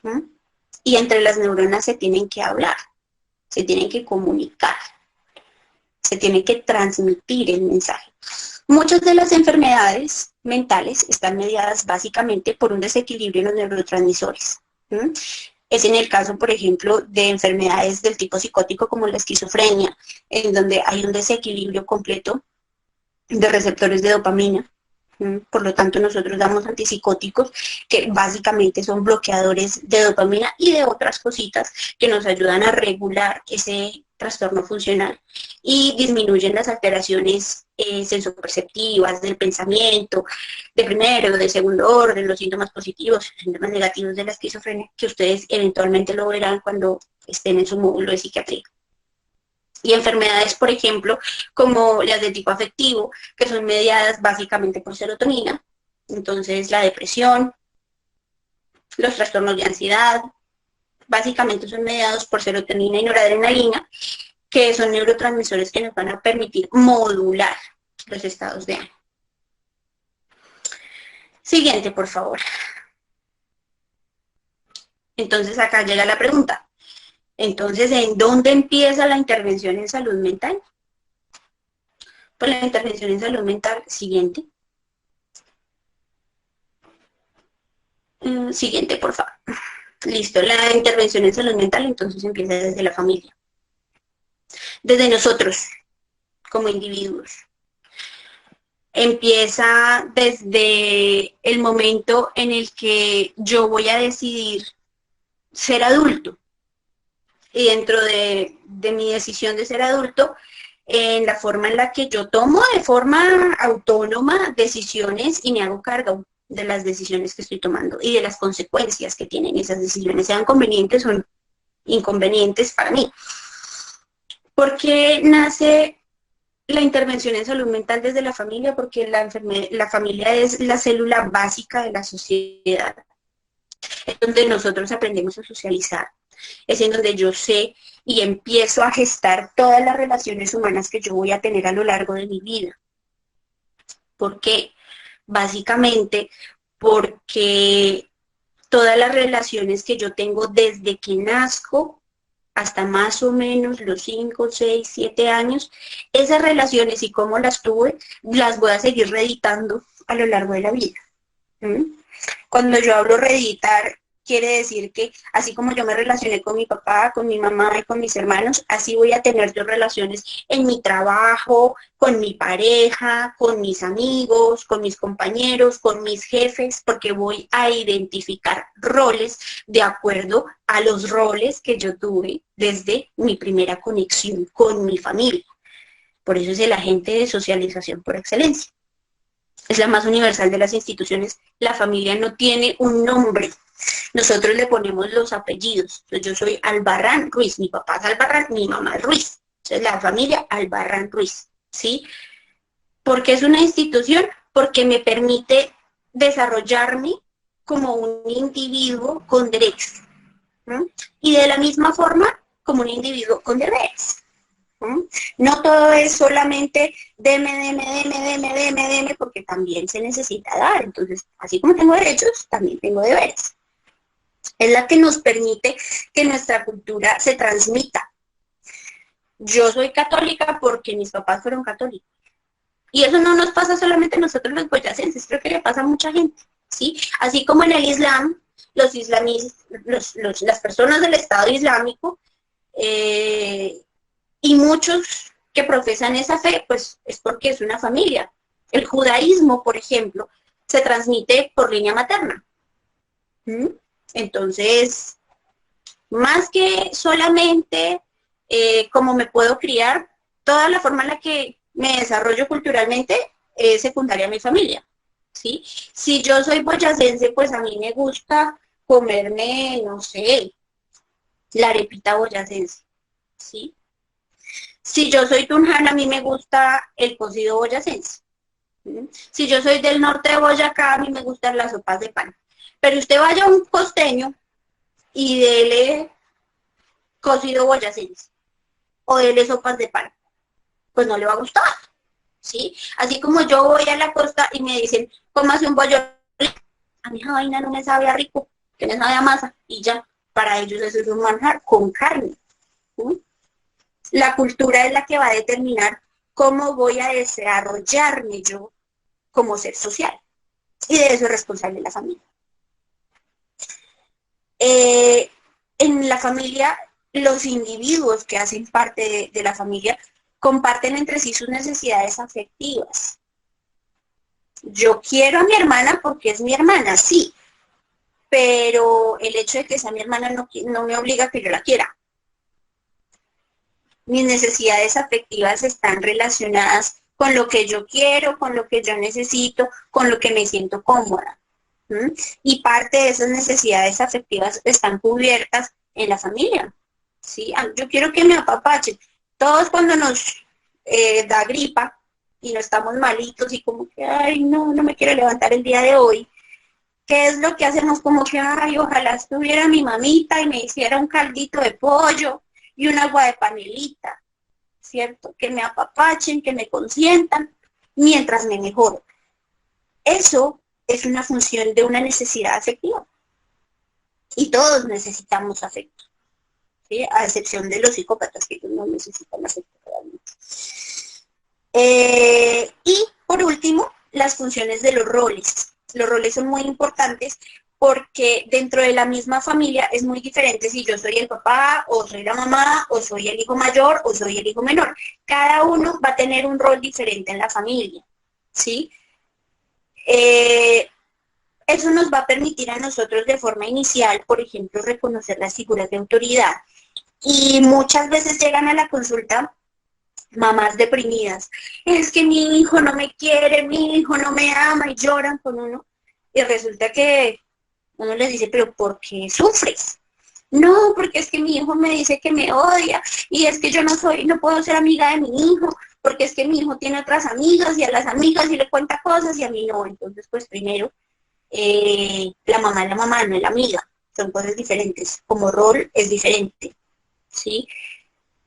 Speaker 1: ¿no? Y entre las neuronas se tienen que hablar, se tienen que comunicar, se tiene que transmitir el mensaje. Muchas de las enfermedades mentales están mediadas básicamente por un desequilibrio en los neurotransmisores. ¿Sí? Es en el caso, por ejemplo, de enfermedades del tipo psicótico como la esquizofrenia, en donde hay un desequilibrio completo de receptores de dopamina. Por lo tanto, nosotros damos antipsicóticos que básicamente son bloqueadores de dopamina y de otras cositas que nos ayudan a regular ese trastorno funcional y disminuyen las alteraciones sensoperceptivas del pensamiento, de primero, de segundo orden, los síntomas positivos, los síntomas negativos de la esquizofrenia, que ustedes eventualmente lo verán cuando estén en su módulo de psiquiatría. Y enfermedades, por ejemplo, como las de tipo afectivo, que son mediadas básicamente por serotonina. Entonces, la depresión, los trastornos de ansiedad, básicamente son mediados por serotonina y noradrenalina, que son neurotransmisores que nos van a permitir modular los estados de ánimo. Siguiente, por favor. Entonces, acá llega la pregunta. Entonces, ¿en dónde empieza la intervención en salud mental? Pues la intervención en salud mental, siguiente. Siguiente, por favor. Listo, la intervención en salud mental entonces empieza desde la familia. Desde nosotros, como individuos. Empieza desde el momento en el que yo voy a decidir ser adulto. Y dentro de mi decisión de ser adulto, en la forma en la que yo tomo de forma autónoma decisiones y me hago cargo de las decisiones que estoy tomando y de las consecuencias que tienen esas decisiones, sean convenientes o inconvenientes para mí. ¿Por qué nace la intervención en salud mental desde la familia? Porque la familia es la célula básica de la sociedad. Es donde nosotros aprendemos a socializar. Es en donde yo sé y empiezo a gestar todas las relaciones humanas que yo voy a tener a lo largo de mi vida. ¿Por qué? básicamente porque todas las relaciones que yo tengo desde que nazco hasta más o menos los 5, 6, 7 años, esas relaciones y cómo las tuve, las voy a seguir reeditando a lo largo de la vida. ¿Mm? Cuando yo hablo reeditar, quiere decir que así como yo me relacioné con mi papá, con mi mamá y con mis hermanos, así voy a tener yo relaciones en mi trabajo, con mi pareja, con mis amigos, con mis compañeros, con mis jefes, porque voy a identificar roles de acuerdo a los roles que yo tuve desde mi primera conexión con mi familia. Por eso es el agente de socialización por excelencia. Es la más universal de las instituciones. La familia no tiene un nombre. Nosotros le ponemos los apellidos. Entonces, yo soy Albarrán Ruiz, mi papá es Albarrán, mi mamá es Ruiz. Entonces, la familia Albarrán Ruiz, ¿sí? ¿Por qué es una institución? Porque me permite desarrollarme como un individuo con derechos. ¿No? Y de la misma forma, como un individuo con deberes. No todo es solamente deme, porque también se necesita dar. Entonces, así como tengo derechos, también tengo deberes. Es la que nos permite que nuestra cultura se transmita. Yo soy católica porque mis papás fueron católicos. Y eso no nos pasa solamente a nosotros los boyacenses, creo que le pasa a mucha gente, ¿sí? Así como en el Islam, los islamistas, las personas del Estado Islámico, y muchos que profesan esa fe, pues es porque es una familia. El judaísmo, por ejemplo, se transmite por línea materna. Entonces, más que solamente cómo me puedo criar, toda la forma en la que me desarrollo culturalmente es secundaria a mi familia. ¿Sí? Si yo soy boyacense, pues a mí me gusta comerme, no sé, la arepita boyacense. ¿Sí? Si yo soy tunjana, a mí me gusta el cocido boyacense. Si yo soy del norte de Boyacá, a mí me gustan las sopas de pan. Pero usted vaya a un costeño y dele cocido boyacense o dele sopas de pan, pues no le va a gustar, ¿sí? Así como yo voy a la costa y me dicen, cómase un bollo, a mí esa vaina no me sabe a rico, que me sabe a masa, y ya, para ellos eso es un manjar con carne. ¿Sí? La cultura es la que va a determinar cómo voy a desarrollarme yo como ser social. Y de eso es responsable la familia. En la familia, los individuos que hacen parte de la familia comparten entre sí sus necesidades afectivas. Yo quiero a mi hermana porque es mi hermana, sí, pero el hecho de que sea mi hermana no me obliga a que yo la quiera. Mis necesidades afectivas están relacionadas con lo que yo quiero, con lo que yo necesito, con lo que me siento cómoda. Y parte de esas necesidades afectivas están cubiertas en la familia. ¿Sí? Yo quiero que me apapachen. Todos cuando nos da gripa y no estamos malitos y como que, ay, no me quiero levantar el día de hoy, ¿qué es lo que hacemos? Como que, ay, ojalá estuviera mi mamita y me hiciera un caldito de pollo y un agua de panelita, ¿cierto? Que me apapachen, que me consientan mientras me mejoro. Eso es una función de una necesidad afectiva. Y todos necesitamos afecto, ¿sí? A excepción de los psicópatas, que ellos no necesitan afecto realmente. Y por último, las funciones de los roles. Los roles son muy importantes porque dentro de la misma familia es muy diferente si yo soy el papá, o soy la mamá, o soy el hijo mayor, o soy el hijo menor. Cada uno va a tener un rol diferente en la familia, ¿sí? Eso nos va a permitir a nosotros de forma inicial, por ejemplo, reconocer las figuras de autoridad. Y muchas veces llegan a la consulta mamás deprimidas. Es que mi hijo no me quiere, mi hijo no me ama, y lloran con uno. Y resulta que uno les dice, pero ¿por qué sufres? No, porque es que mi hijo me dice que me odia, y es que yo no puedo ser amiga de mi hijo, porque es que mi hijo tiene otras amigas, y a las amigas y le cuenta cosas, y a mí no. Entonces, pues primero, la mamá es la mamá, no es la amiga. Son cosas diferentes. Como rol es diferente, ¿sí?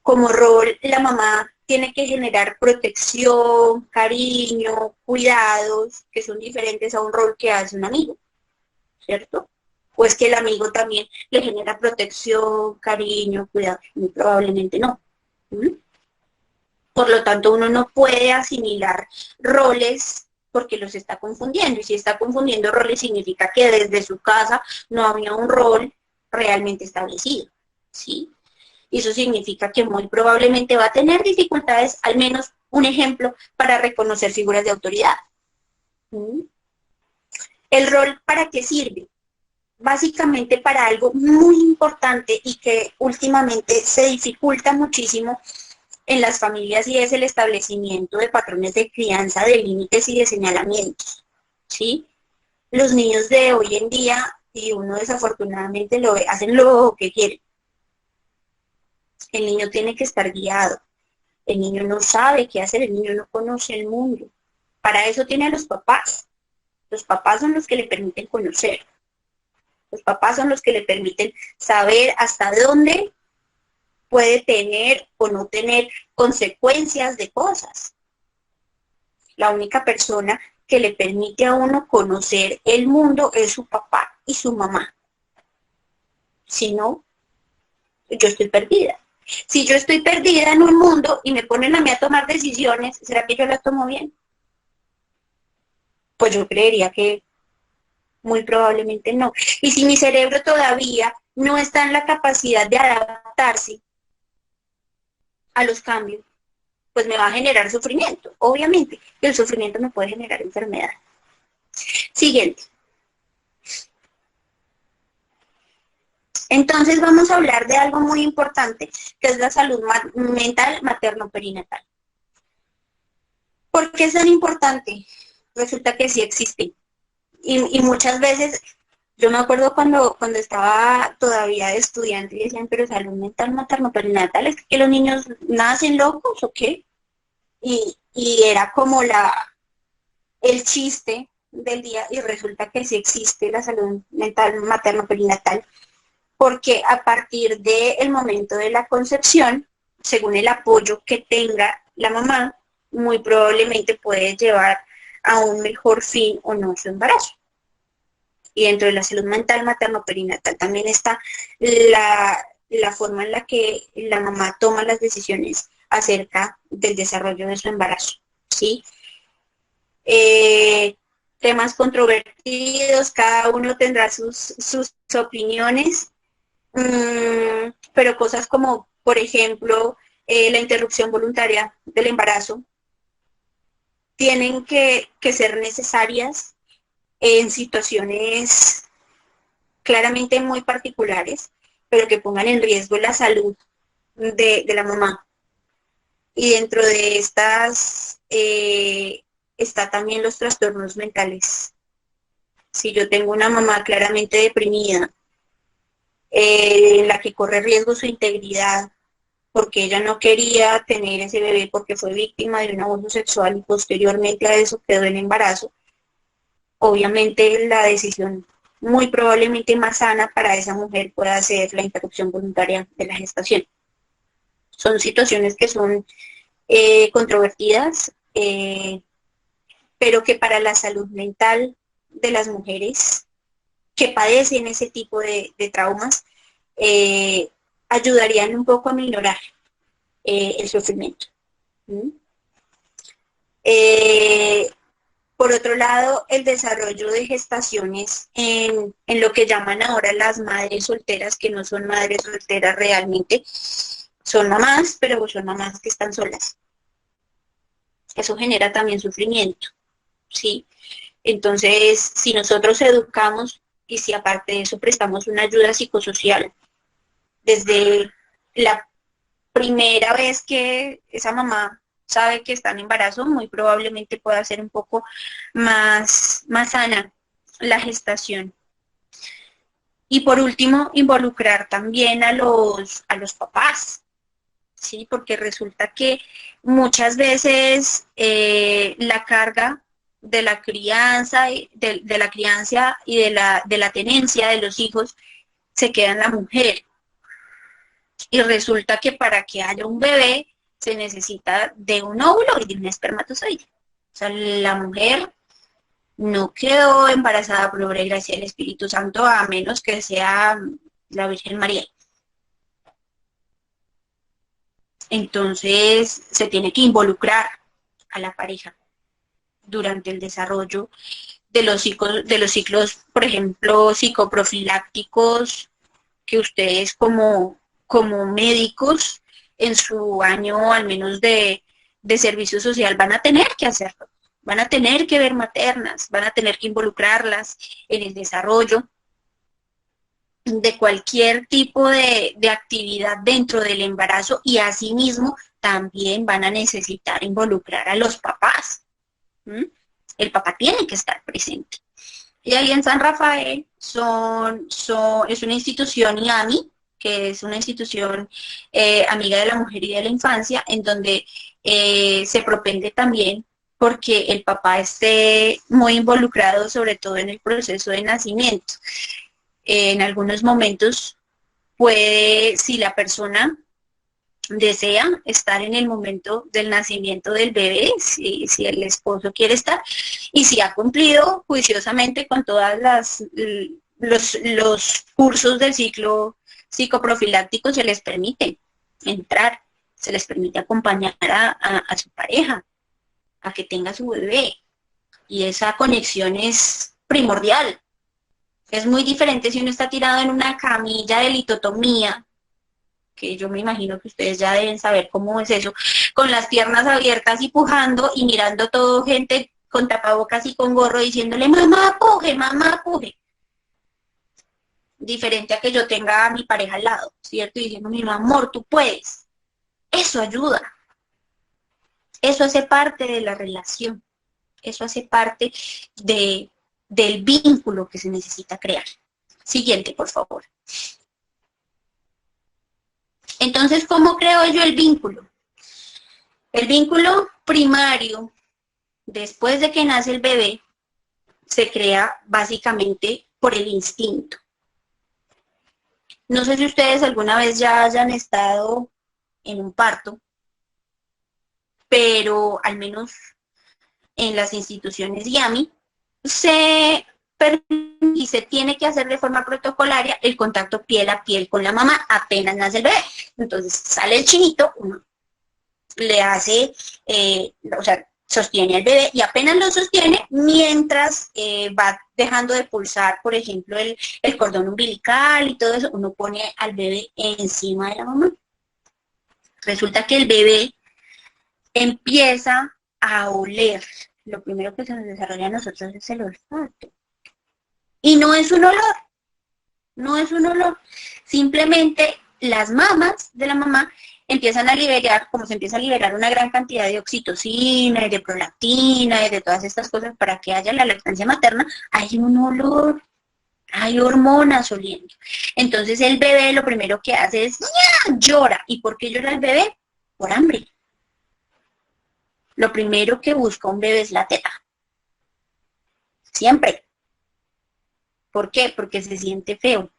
Speaker 1: Como rol, la mamá tiene que generar protección, cariño, cuidados, que son diferentes a un rol que hace un amigo, ¿cierto? O es que el amigo también le genera protección, cariño, cuidado. Muy probablemente no. ¿Mm? Por lo tanto, uno no puede asimilar roles porque los está confundiendo. Y si está confundiendo roles, significa que desde su casa no había un rol realmente establecido, ¿sí? Y eso significa que muy probablemente va a tener dificultades, al menos un ejemplo, para reconocer figuras de autoridad. ¿Mm? ¿El rol para qué sirve? Básicamente para algo muy importante y que últimamente se dificulta muchísimo en las familias, y es el establecimiento de patrones de crianza, de límites y de señalamientos, ¿sí? Los niños de hoy en día, y uno desafortunadamente lo ve, hacen lo que quieren. El niño tiene que estar guiado. El niño no sabe qué hacer, el niño no conoce el mundo. Para eso tiene a los papás. Los papás son los que le permiten conocer. Los papás son los que le permiten saber hasta dónde puede tener o no tener consecuencias de cosas. La única persona que le permite a uno conocer el mundo es su papá y su mamá. Si no, yo estoy perdida. Si yo estoy perdida en un mundo y me ponen a mí a tomar decisiones, ¿será que yo las tomo bien? Pues yo creería que muy probablemente no. Y si mi cerebro todavía no está en la capacidad de adaptarse a los cambios, pues me va a generar sufrimiento, obviamente. Y el sufrimiento me puede generar enfermedad. Siguiente. Entonces vamos a hablar de algo muy importante, que es la salud mental materno-perinatal. ¿Por qué es tan importante? Resulta que sí existe. Y muchas veces, yo me acuerdo cuando estaba todavía de estudiante y decían, pero salud mental materno-perinatal, ¿es que los niños nacen locos o qué? Y era como el chiste del día, y resulta que sí existe la salud mental materno-perinatal, porque a partir del momento de la concepción, según el apoyo que tenga la mamá, muy probablemente puede llevar a un mejor fin o no su embarazo. Y dentro de la salud mental materno-perinatal también está la forma en la que la mamá toma las decisiones acerca del desarrollo de su embarazo, ¿sí? Temas controvertidos, cada uno tendrá sus opiniones, pero cosas como, por ejemplo, la interrupción voluntaria del embarazo, tienen que ser necesarias en situaciones claramente muy particulares, pero que pongan en riesgo la salud de la mamá. Y dentro de estas está también los trastornos mentales. Si yo tengo una mamá claramente deprimida, en la que corre riesgo su integridad, porque ella no quería tener ese bebé porque fue víctima de un abuso sexual y posteriormente a eso quedó en embarazo, obviamente la decisión muy probablemente más sana para esa mujer pueda ser la interrupción voluntaria de la gestación. Son situaciones que son controvertidas, pero que para la salud mental de las mujeres que padecen ese tipo de traumas, ayudarían un poco a minorar el sufrimiento. ¿Mm? Por otro lado, el desarrollo de gestaciones en lo que llaman ahora las madres solteras, que no son madres solteras realmente, son mamás, pero son mamás que están solas. Eso genera también sufrimiento, ¿sí? Entonces, si nosotros educamos y si aparte de eso prestamos una ayuda psicosocial, desde la primera vez que esa mamá sabe que está en embarazo, muy probablemente pueda ser un poco más sana la gestación. Y por último, involucrar también a los papás, ¿sí? Porque resulta que muchas veces la carga de la crianza, de la crianza y de la tenencia de los hijos se queda en la mujer. Y resulta que para que haya un bebé se necesita de un óvulo y de un espermatozoide. O sea, la mujer no quedó embarazada por obra y gracia del Espíritu Santo a menos que sea la Virgen María. Entonces se tiene que involucrar a la pareja durante el desarrollo de los ciclos, por ejemplo, psicoprofilácticos que ustedes como médicos en su año al menos de servicio social van a tener que hacerlo. Van a tener que ver maternas, van a tener que involucrarlas en el desarrollo de cualquier tipo de actividad dentro del embarazo y asimismo también van a necesitar involucrar a los papás. ¿Mm? El papá tiene que estar presente. Y ahí en San Rafael es una institución IAMI, que es una institución amiga de la mujer y de la infancia, en donde se propende también porque el papá esté muy involucrado, sobre todo en el proceso de nacimiento. En algunos momentos puede, si la persona desea estar en el momento del nacimiento del bebé, si el esposo quiere estar, y si ha cumplido juiciosamente con todas los cursos del ciclo psicoprofiláctico, se les permite entrar, se les permite acompañar a su pareja, a que tenga su bebé, y esa conexión es primordial. Es muy diferente si uno está tirado en una camilla de litotomía, que yo me imagino que ustedes ya deben saber cómo es eso, con las piernas abiertas y pujando y mirando todo gente con tapabocas y con gorro diciéndole mamá puje, mamá puje. Diferente a que yo tenga a mi pareja al lado, ¿cierto? Y diciendo, mi amor, tú puedes. Eso ayuda. Eso hace parte de la relación. Eso hace parte del vínculo que se necesita crear. Siguiente, por favor. Entonces, ¿cómo creo yo el vínculo? El vínculo primario, después de que nace el bebé, se crea básicamente por el instinto. No sé si ustedes alguna vez ya hayan estado en un parto, pero al menos en las instituciones IAMI y se tiene que hacer de forma protocolaria el contacto piel a piel con la mamá apenas nace el bebé. Entonces sale el chinito, uno le hace, o sea, sostiene al bebé y apenas lo sostiene mientras va dejando de pulsar, por ejemplo, el cordón umbilical y todo eso, uno pone al bebé encima de la mamá. Resulta que el bebé empieza a oler. Lo primero que se nos desarrolla a nosotros es el olfato. Y no es un olor, no es un olor. Simplemente las mamas de la mamá empiezan a liberar, como se empieza a liberar una gran cantidad de oxitocina y de prolactina y de todas estas cosas para que haya la lactancia materna, hay un olor, hay hormonas oliendo. Entonces el bebé lo primero que hace es llora. ¿Y por qué llora el bebé? Por hambre. Lo primero que busca un bebé es la teta. Siempre. ¿Por qué? Porque se siente feo.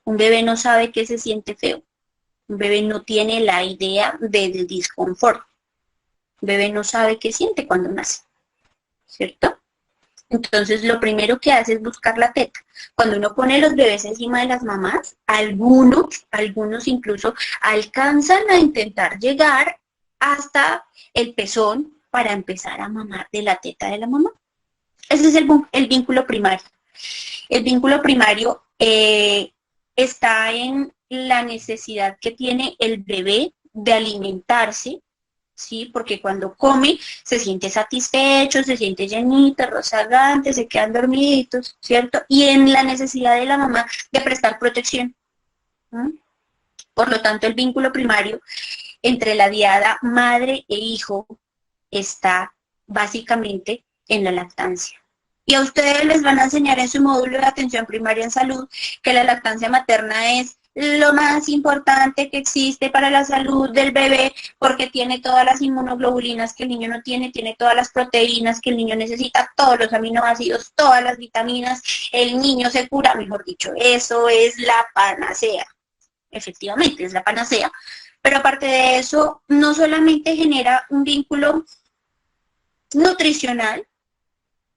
Speaker 1: Un bebé no sabe que se siente feo. Un bebé no tiene la idea del disconfort. Un bebé no sabe qué siente cuando nace, ¿cierto? Entonces lo primero que hace es buscar la teta. Cuando uno pone los bebés encima de las mamás, algunos incluso alcanzan a intentar llegar hasta el pezón para empezar a mamar de la teta de la mamá. Ese es el vínculo primario. El vínculo primario está en la necesidad que tiene el bebé de alimentarse, ¿sí? Porque cuando come se siente satisfecho, se siente llenito, rozagante, se quedan dormiditos, ¿cierto? Y en la necesidad de la mamá de prestar protección. ¿Sí? Por lo tanto, el vínculo primario entre la diada madre e hijo está básicamente en la lactancia. Y a ustedes les van a enseñar en su módulo de atención primaria en salud que la lactancia materna es lo más importante que existe para la salud del bebé porque tiene todas las inmunoglobulinas que el niño no tiene, tiene todas las proteínas que el niño necesita, todos los aminoácidos, todas las vitaminas, el niño se cura, mejor dicho, eso es la panacea. efectivamente, es la panacea, pero aparte de eso, no solamente genera un vínculo nutricional,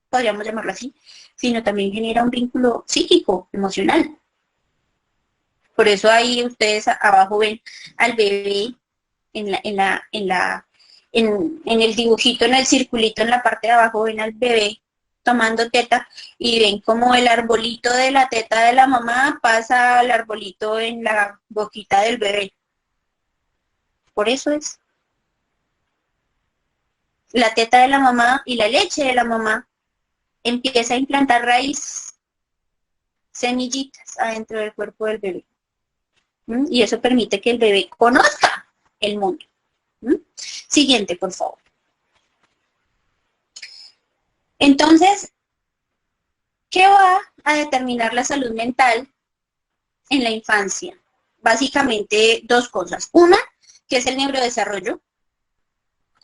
Speaker 1: podríamos llamarlo así, sino también genera un vínculo psíquico, emocional. Por eso ahí ustedes abajo ven al bebé en el dibujito, en el circulito, en la parte de abajo ven al bebé tomando teta y ven como el arbolito de la teta de la mamá pasa al arbolito en la boquita del bebé. Por eso es la teta de la mamá y la leche de la mamá empieza a implantar raíz, semillitas adentro del cuerpo del bebé. Y eso permite que el bebé conozca el mundo. Siguiente, por favor. Entonces, ¿qué va a determinar la salud mental en la infancia? Básicamente dos cosas. Una, que es el neurodesarrollo,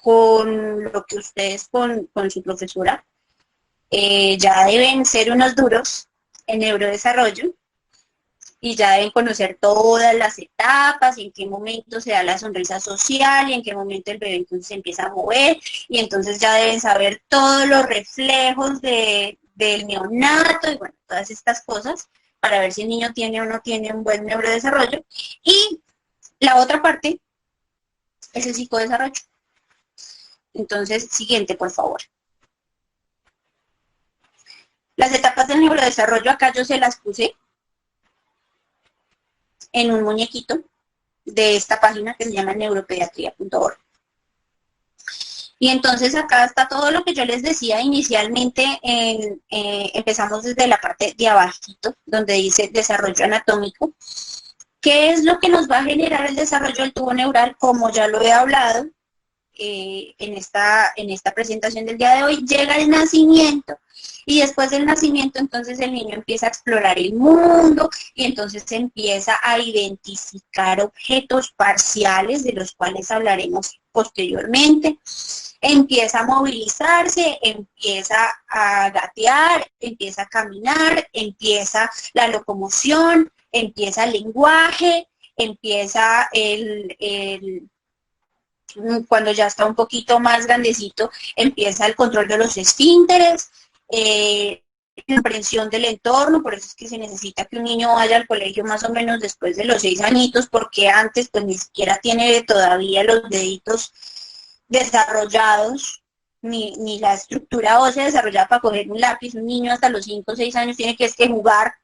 Speaker 1: con lo que ustedes con su profesora ya deben ser unos duros en neurodesarrollo y ya deben conocer todas las etapas, y en qué momento se da la sonrisa social, y en qué momento el bebé entonces se empieza a mover, y entonces ya deben saber todos los reflejos del neonato, y bueno, todas estas cosas, para ver si el niño tiene o no tiene un buen neurodesarrollo. Y la otra parte es el psicodesarrollo. Entonces, siguiente, por favor. Las etapas del neurodesarrollo acá yo se las puse en un muñequito de esta página que se llama neuropediatría.org. Y entonces acá está todo lo que yo les decía inicialmente, empezamos desde la parte de abajito, donde dice desarrollo anatómico. ¿Qué es lo que nos va a generar el desarrollo del tubo neural? Como ya lo he hablado en esta presentación del día de hoy, llega el nacimiento. Y después del nacimiento, entonces el niño empieza a explorar el mundo y entonces se empieza a identificar objetos parciales, de los cuales hablaremos posteriormente. Empieza a movilizarse, empieza a gatear, empieza a caminar, empieza la locomoción, empieza el lenguaje, empieza cuando ya está un poquito más grandecito, empieza el control de los esfínteres, la comprensión del entorno. Por eso es que se necesita que un niño vaya al colegio más o menos después de los 6 añitos, porque antes pues ni siquiera tiene todavía los deditos desarrollados, ni la estructura ósea desarrollada para coger un lápiz. Un niño hasta los 5 o 6 años tiene que jugar,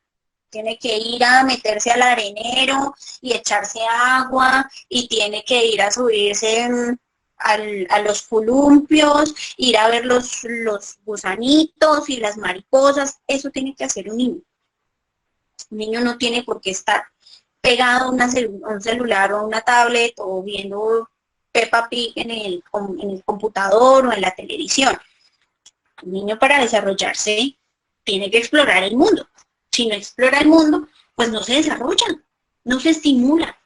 Speaker 1: tiene que ir a meterse al arenero y echarse agua, y tiene que ir a subirse a los columpios, ir a ver los gusanitos y las mariposas. Eso tiene que hacer un niño. Un niño no tiene por qué estar pegado a un celular o a una tablet o viendo Peppa Pig en el computador o en la televisión. Un niño, para desarrollarse, tiene que explorar el mundo. Si no explora el mundo, pues no se desarrolla, no se estimula.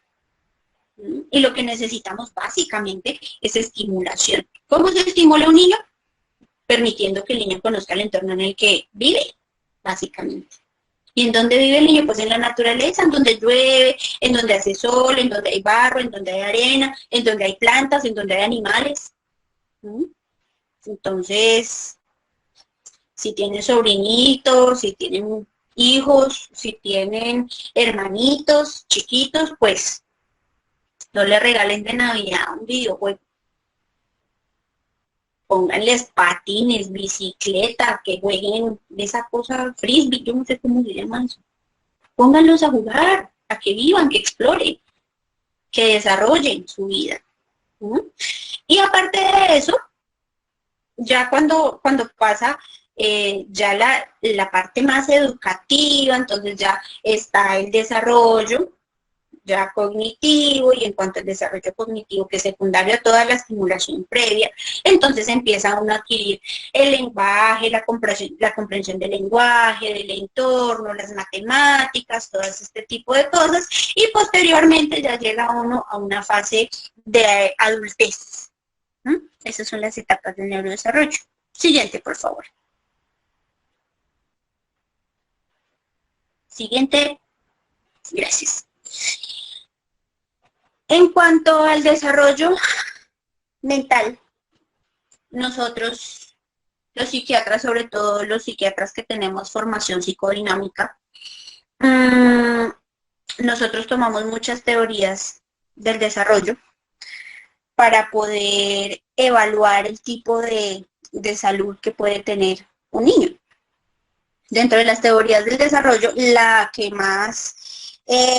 Speaker 1: Y lo que necesitamos básicamente es estimulación. ¿Cómo se estimula a un niño? Permitiendo que el niño conozca el entorno en el que vive, básicamente. ¿Y en dónde vive el niño? Pues en la naturaleza, en donde llueve, en donde hace sol, en donde hay barro, en donde hay arena, en donde hay plantas, en donde hay animales. Entonces, si tienen sobrinitos, si tienen hijos, si tienen hermanitos chiquitos, pues no le regalen de Navidad un videojuego. Pónganles patines, bicicleta, que jueguen de esa cosa frisbee, yo no sé cómo se llama eso. Pónganlos a jugar, a que vivan, que exploren, que desarrollen su vida. Y aparte de eso, ya cuando pasa ya la parte más educativa, entonces ya está el desarrollo ya cognitivo, y en cuanto al desarrollo cognitivo, que es secundario a toda la estimulación previa, entonces empieza uno a adquirir el lenguaje, la comprensión del lenguaje, del entorno, las matemáticas, todo este tipo de cosas, y posteriormente ya llega uno a una fase de adultez. Esas son las etapas del neurodesarrollo. Siguiente, por favor. Siguiente. Gracias. En cuanto al desarrollo mental, nosotros, los psiquiatras, sobre todo los psiquiatras que tenemos formación psicodinámica, mmm, nosotros tomamos muchas teorías del desarrollo para poder evaluar el tipo de salud que puede tener un niño. Dentro de las teorías del desarrollo, la que más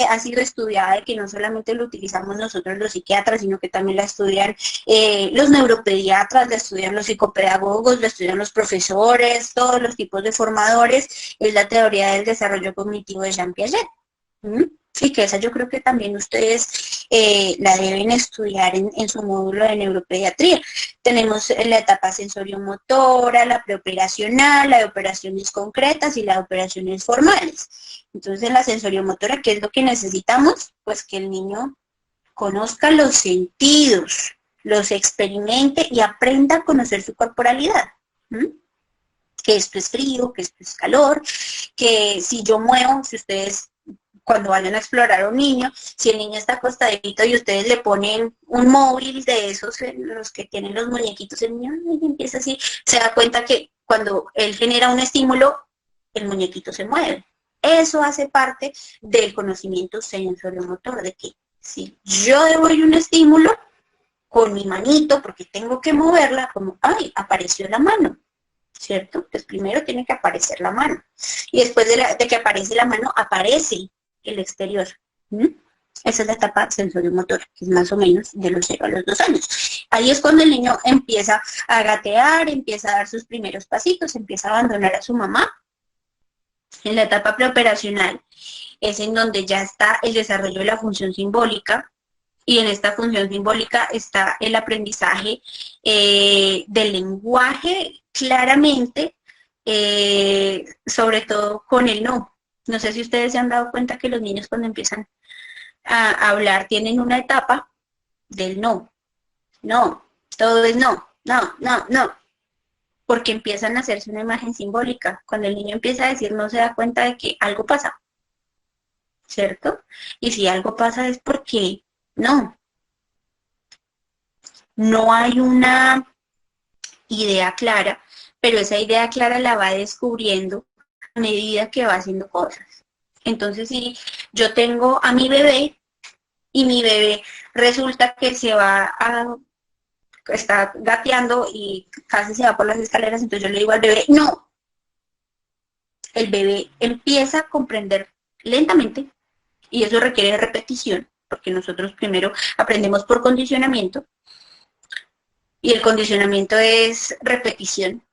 Speaker 1: ha sido estudiada y que no solamente lo utilizamos nosotros los psiquiatras, sino que también la estudian los neuropediatras, la estudian los psicopedagogos, la estudian los profesores, todos los tipos de formadores, es la teoría del desarrollo cognitivo de Jean Piaget. ¿Mm? Y que esa yo creo que también ustedes la deben estudiar en su módulo de neuropediatría. Tenemos la etapa sensoriomotora, la preoperacional, la de operaciones concretas y la de operaciones formales. Entonces, en la sensoriomotora, ¿qué es lo que necesitamos? Pues que el niño conozca los sentidos, los experimente y aprenda a conocer su corporalidad. ¿Mm? Que esto es frío, que esto es calor, que si yo muevo, si ustedes cuando vayan a explorar a un niño, si el niño está acostadito y ustedes le ponen un móvil de esos, los que tienen los muñequitos, el niño empieza así, se da cuenta que cuando él genera un estímulo, el muñequito se mueve. Eso hace parte del conocimiento sensoriomotor, de que si yo doy un estímulo con mi manito, porque tengo que moverla, como, ay, apareció la mano, ¿cierto? Pues primero tiene que aparecer la mano. Y después de que aparece la mano, aparece el exterior. ¿Mm? Esa es la etapa sensoriomotora, que es más o menos de los 0 a los 2 años. Ahí es cuando el niño empieza a gatear, empieza a dar sus primeros pasitos, empieza a abandonar a su mamá. En la etapa preoperacional es en donde ya está el desarrollo de la función simbólica, y en esta función simbólica está el aprendizaje del lenguaje claramente, sobre todo con el no. No sé si ustedes se han dado cuenta que los niños cuando empiezan a hablar tienen una etapa del no. No, todo es no, no, no, no. Porque empiezan a hacerse una imagen simbólica. Cuando el niño empieza a decir no se da cuenta de que algo pasa, ¿cierto? Y si algo pasa es porque no, no hay una idea clara, pero esa idea clara la va descubriendo a medida que va haciendo cosas. Entonces, si yo tengo a mi bebé y mi bebé resulta que está gateando y casi se va por las escaleras, entonces yo le digo al bebé, no. El bebé empieza a comprender lentamente y eso requiere repetición, porque nosotros primero aprendemos por condicionamiento y el condicionamiento es repetición,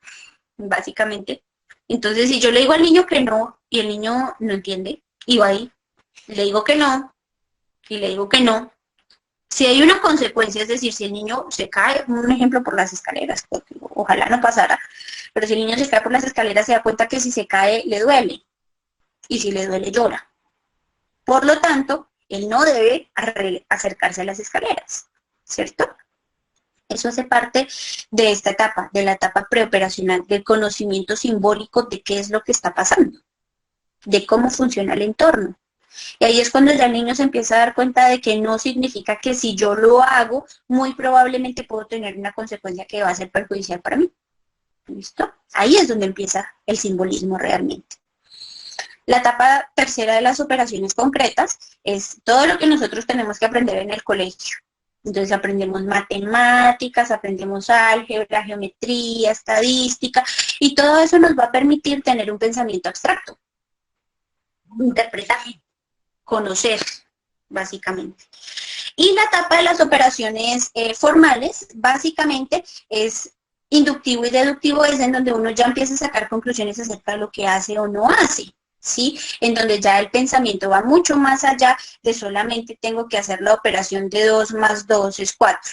Speaker 1: básicamente. Entonces, si yo le digo al niño que no y el niño no entiende, y va ahí, le digo que no y le digo que no, si hay una consecuencia, es decir, si el niño se cae, un ejemplo por las escaleras, porque ojalá no pasara, pero si el niño se cae por las escaleras, se da cuenta que si se cae le duele, y si le duele llora. Por lo tanto, él no debe acercarse a las escaleras, ¿cierto? Eso hace parte de esta etapa, de la etapa preoperacional, del conocimiento simbólico de qué es lo que está pasando, de cómo funciona el entorno. Y ahí es cuando ya el niño se empieza a dar cuenta de que no significa que si yo lo hago, muy probablemente puedo tener una consecuencia que va a ser perjudicial para mí. ¿Listo? Ahí es donde empieza el simbolismo realmente. La etapa tercera de las operaciones concretas es todo lo que nosotros tenemos que aprender en el colegio. Entonces aprendemos matemáticas, aprendemos álgebra, geometría, estadística, y todo eso nos va a permitir tener un pensamiento abstracto, interpretar, conocer, básicamente. Y la etapa de las operaciones formales, básicamente, es inductivo y deductivo, es en donde uno ya empieza a sacar conclusiones acerca de lo que hace o no hace. ¿Sí? En donde ya el pensamiento va mucho más allá de solamente tengo que hacer la operación de 2 más 2 es 4,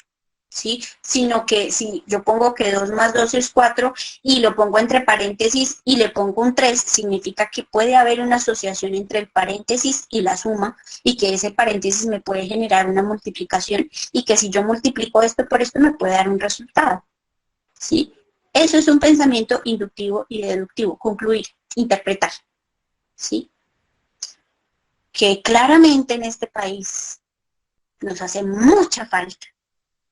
Speaker 1: ¿sí? Sino que si yo pongo que 2 más 2 es 4 y lo pongo entre paréntesis y le pongo un 3, significa que puede haber una asociación entre el paréntesis y la suma y que ese paréntesis me puede generar una multiplicación y que si yo multiplico esto por esto me puede dar un resultado, ¿sí? Eso es un pensamiento inductivo y deductivo, concluir, interpretar. ¿Sí? Que claramente en este país Nos hace mucha falta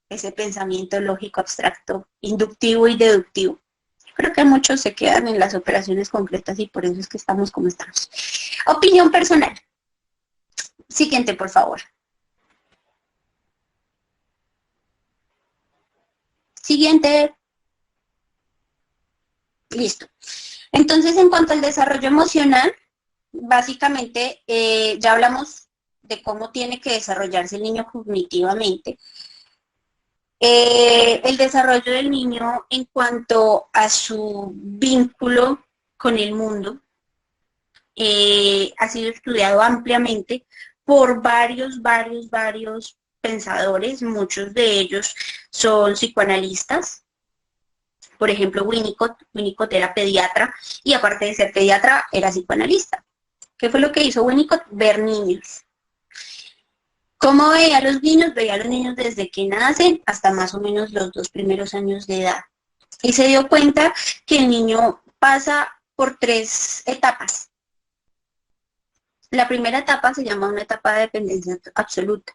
Speaker 1: ese pensamiento lógico, abstracto, inductivo y deductivo. Creo que muchos se quedan en las operaciones concretas y por eso es que estamos como estamos. Opinión personal. Siguiente, por favor. Siguiente. Listo. Entonces, en cuanto al desarrollo emocional, básicamente ya hablamos de cómo tiene que desarrollarse el niño cognitivamente. El desarrollo del niño en cuanto a su vínculo con el mundo ha sido estudiado ampliamente por varios pensadores, muchos de ellos son psicoanalistas. Por ejemplo, Winnicott era pediatra y aparte de ser pediatra era psicoanalista. ¿Qué fue lo que hizo Winnicott? Ver niños. ¿Cómo veía a los niños? Veía a los niños desde que nacen hasta más o menos los 2 primeros años de edad. Y se dio cuenta que el niño pasa por 3 etapas. La primera etapa se llama una etapa de dependencia absoluta.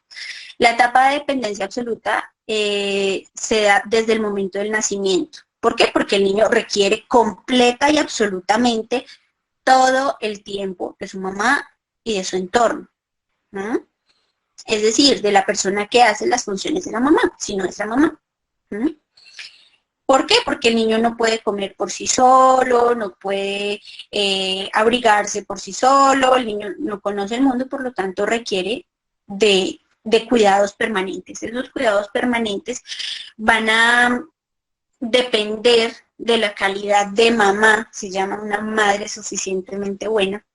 Speaker 1: La etapa de dependencia absoluta se da desde el momento del nacimiento. ¿Por qué? Porque el niño requiere completa y absolutamente todo el tiempo de su mamá y de su entorno, ¿no? Es decir, de la persona que hace las funciones de la mamá, si no es la mamá. ¿Mm? ¿Por qué? Porque el niño no puede comer por sí solo, no puede abrigarse por sí solo, el niño no conoce el mundo, por lo tanto requiere de cuidados permanentes. Esos cuidados permanentes van a depender de la calidad de mamá, se llama una madre suficientemente buena,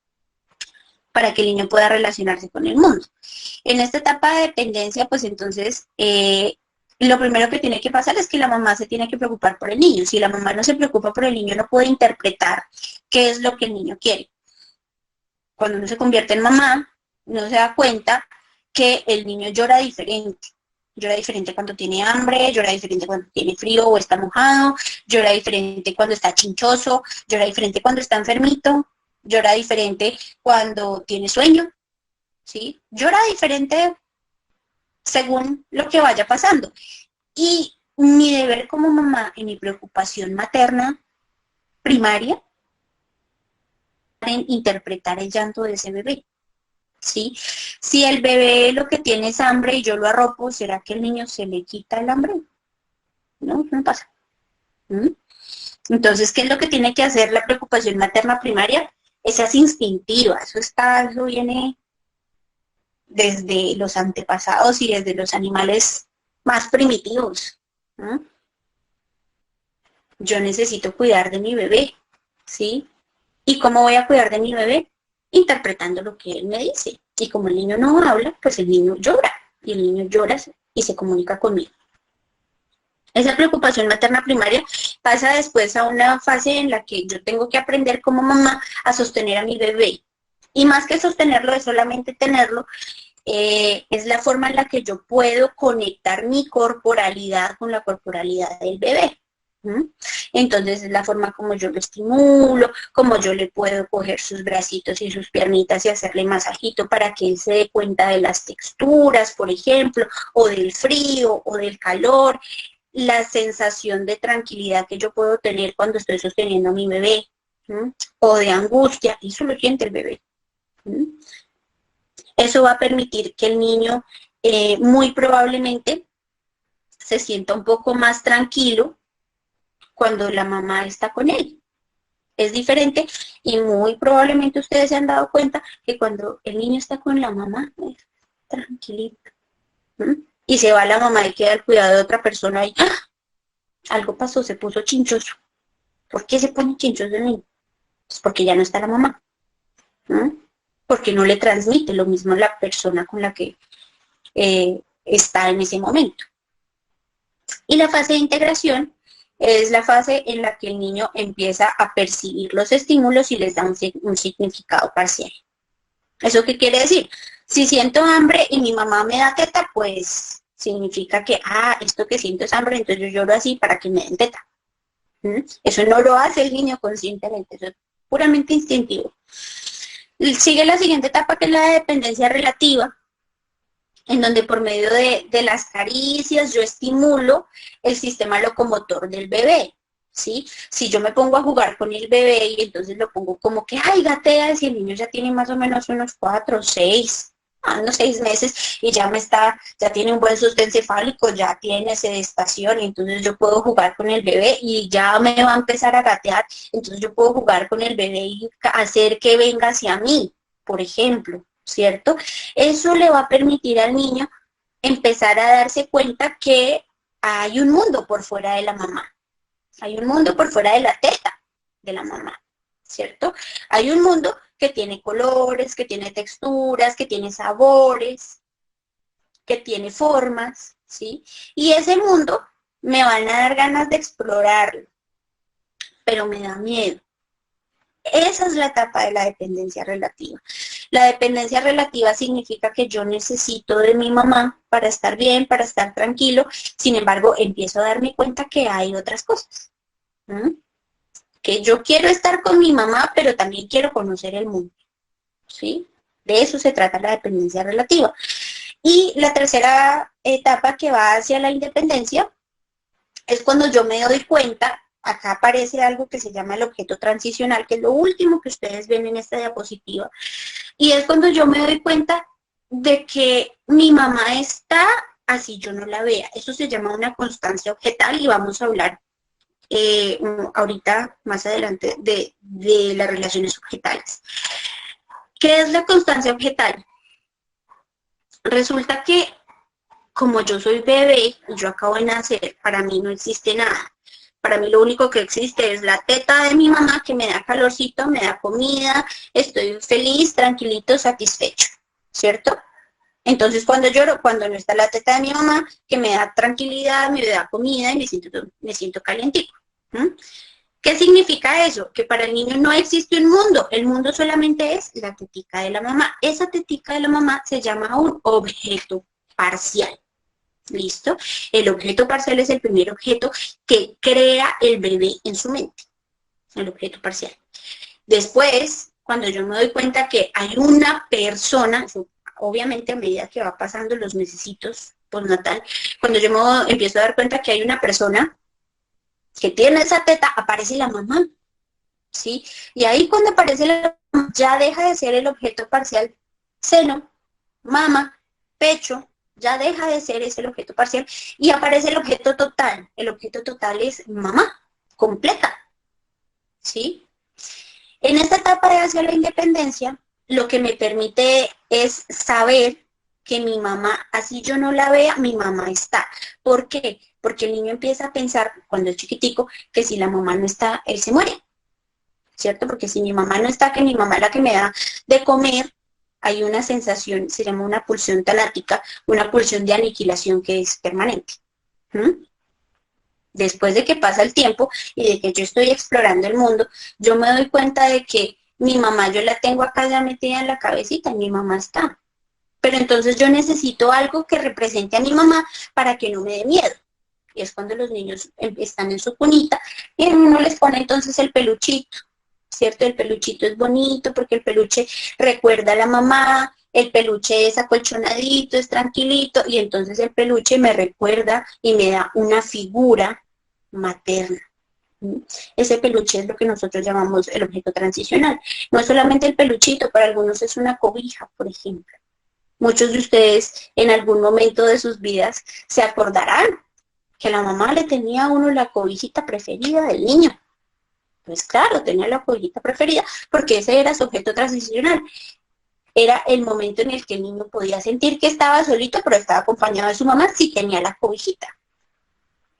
Speaker 1: para que el niño pueda relacionarse con el mundo. En esta etapa de dependencia, pues entonces, lo primero que tiene que pasar es que la mamá se tiene que preocupar por el niño. Si la mamá no se preocupa por el niño, no puede interpretar qué es lo que el niño quiere. Cuando uno se convierte en mamá, no se da cuenta que el niño llora diferente. Llora diferente cuando tiene hambre, llora diferente cuando tiene frío o está mojado, llora diferente cuando está chinchoso, llora diferente cuando está enfermito, llora diferente cuando tiene sueño, ¿sí? Llora diferente según lo que vaya pasando. Y mi deber como mamá y mi preocupación materna primaria en interpretar el llanto de ese bebé, ¿sí? Si el bebé lo que tiene es hambre y yo lo arropo, ¿será que el niño se le quita el hambre? No, no pasa. ¿Mm? Entonces, ¿qué es lo que tiene que hacer la preocupación materna primaria? Esa es instintiva, eso viene desde los antepasados y desde los animales más primitivos. ¿No? Yo necesito cuidar de mi bebé, ¿sí? ¿Y cómo voy a cuidar de mi bebé? Interpretando lo que él me dice. Y como el niño no habla, pues el niño llora. Y el niño llora y se comunica conmigo. Esa preocupación materna primaria pasa después a una fase en la que yo tengo que aprender como mamá a sostener a mi bebé. Y más que sostenerlo, es solamente tenerlo, es la forma en la que yo puedo conectar mi corporalidad con la corporalidad del bebé. Entonces es la forma como yo lo estimulo, como yo le puedo coger sus bracitos y sus piernitas y hacerle masajito para que él se dé cuenta de las texturas, por ejemplo, o del frío o del calor, la sensación de tranquilidad que yo puedo tener cuando estoy sosteniendo a mi bebé, o de angustia, eso lo siente el bebé. Eso va a permitir que el niño muy probablemente se sienta un poco más tranquilo cuando la mamá está con él. Es diferente y muy probablemente ustedes se han dado cuenta que cuando el niño está con la mamá, es tranquilito. Y se va la mamá y queda al cuidado de otra persona y ¡ah! Algo pasó, se puso chinchoso. ¿Por qué se pone chinchoso el niño? Pues porque ya no está la mamá. Porque no le transmite lo mismo la persona con la que está en ese momento. Y la fase de integración es la fase en la que el niño empieza a percibir los estímulos y les da un significado parcial. ¿Eso qué quiere decir? Si siento hambre y mi mamá me da teta, pues significa que, esto que siento es hambre, entonces yo lloro así para que me den teta. Eso no lo hace el niño conscientemente, eso es puramente instintivo. Sigue la siguiente etapa, que es la de dependencia relativa. en donde por medio de las caricias yo estimulo el sistema locomotor del bebé, ¿sí? Si yo me pongo a jugar con el bebé y entonces lo pongo como que, ay, gatea, si el niño ya tiene más o menos unos 4, 6, unos 6 meses y ya tiene un buen sostén cefálico, ya tiene sedestación, y entonces yo puedo jugar con el bebé y ya me va a empezar a gatear, entonces yo puedo jugar con el bebé y hacer que venga hacia mí, por ejemplo, ¿cierto? Eso le va a permitir al niño empezar a darse cuenta que hay un mundo por fuera de la mamá, hay un mundo por fuera de la teta de la mamá, ¿cierto? Hay un mundo que tiene colores, que tiene texturas, que tiene sabores, que tiene formas, ¿sí? Y ese mundo me van a dar ganas de explorarlo, pero me da miedo. Esa es la etapa de la dependencia relativa. La dependencia relativa significa que yo necesito de mi mamá para estar bien, para estar tranquilo. Sin embargo, empiezo a darme cuenta que hay otras cosas. ¿Mm? Que yo quiero estar con mi mamá, pero también quiero conocer el mundo. ¿Sí? De eso se trata la dependencia relativa. Y la tercera etapa que va hacia la independencia es cuando yo me doy cuenta, acá aparece algo que se llama el objeto transicional, que es lo último que ustedes ven en esta diapositiva, y es cuando yo me doy cuenta de que mi mamá está así yo no la vea. Eso se llama una constancia objetal y vamos a hablar ahorita más adelante de las relaciones objetales. ¿Qué es la constancia objetal? Resulta que como yo soy bebé y yo acabo de nacer, para mí no existe nada. Para mí lo único que existe es la teta de mi mamá que me da calorcito, me da comida, estoy feliz, tranquilito, satisfecho, ¿cierto? Entonces cuando lloro, cuando no está la teta de mi mamá, que me da tranquilidad, me da comida y me siento calientico. ¿Mm? ¿Qué significa eso? Que para el niño no existe un mundo, el mundo solamente es la tetica de la mamá. Esa tetica de la mamá se llama un objeto parcial. ¿Listo? El objeto parcial es el primer objeto que crea el bebé en su mente, el objeto parcial. Después, cuando yo me doy cuenta que hay una persona, obviamente a medida que va pasando los mesecitos postnatal, cuando yo me empiezo a dar cuenta que hay una persona que tiene esa teta, aparece la mamá, ¿sí? Y ahí cuando aparece la mamá, ya deja de ser el objeto parcial seno, mama, pecho, ya deja de ser ese el objeto parcial y aparece el objeto total. El objeto total es mamá, completa, ¿sí? En esta etapa de hacia la independencia, lo que me permite es saber que mi mamá, así yo no la vea, mi mamá está. ¿Por qué? Porque el niño empieza a pensar, cuando es chiquitico, que si la mamá no está, él se muere, ¿cierto? Porque si mi mamá no está, que mi mamá es la que me da de comer, hay una sensación, se llama una pulsión talática, una pulsión de aniquilación que es permanente. ¿Mm? Después de que pasa el tiempo y de que yo estoy explorando el mundo, yo me doy cuenta de que mi mamá yo la tengo acá ya metida en la cabecita y mi mamá está. Pero entonces yo necesito algo que represente a mi mamá para que no me dé miedo. Y es cuando los niños están en su cunita y uno les pone entonces el peluchito, ¿cierto? El peluchito es bonito porque el peluche recuerda a la mamá, el peluche es acolchonadito, es tranquilito, y entonces el peluche me recuerda y me da una figura materna. Ese peluche es lo que nosotros llamamos el objeto transicional. No es solamente el peluchito, para algunos es una cobija, por ejemplo. Muchos de ustedes en algún momento de sus vidas se acordarán que la mamá le tenía a uno la cobijita preferida del niño. Pues claro, tenía la cobijita preferida porque ese era su objeto transicional. Era el momento en el que el niño podía sentir que estaba solito, pero estaba acompañado de su mamá si tenía la cobijita.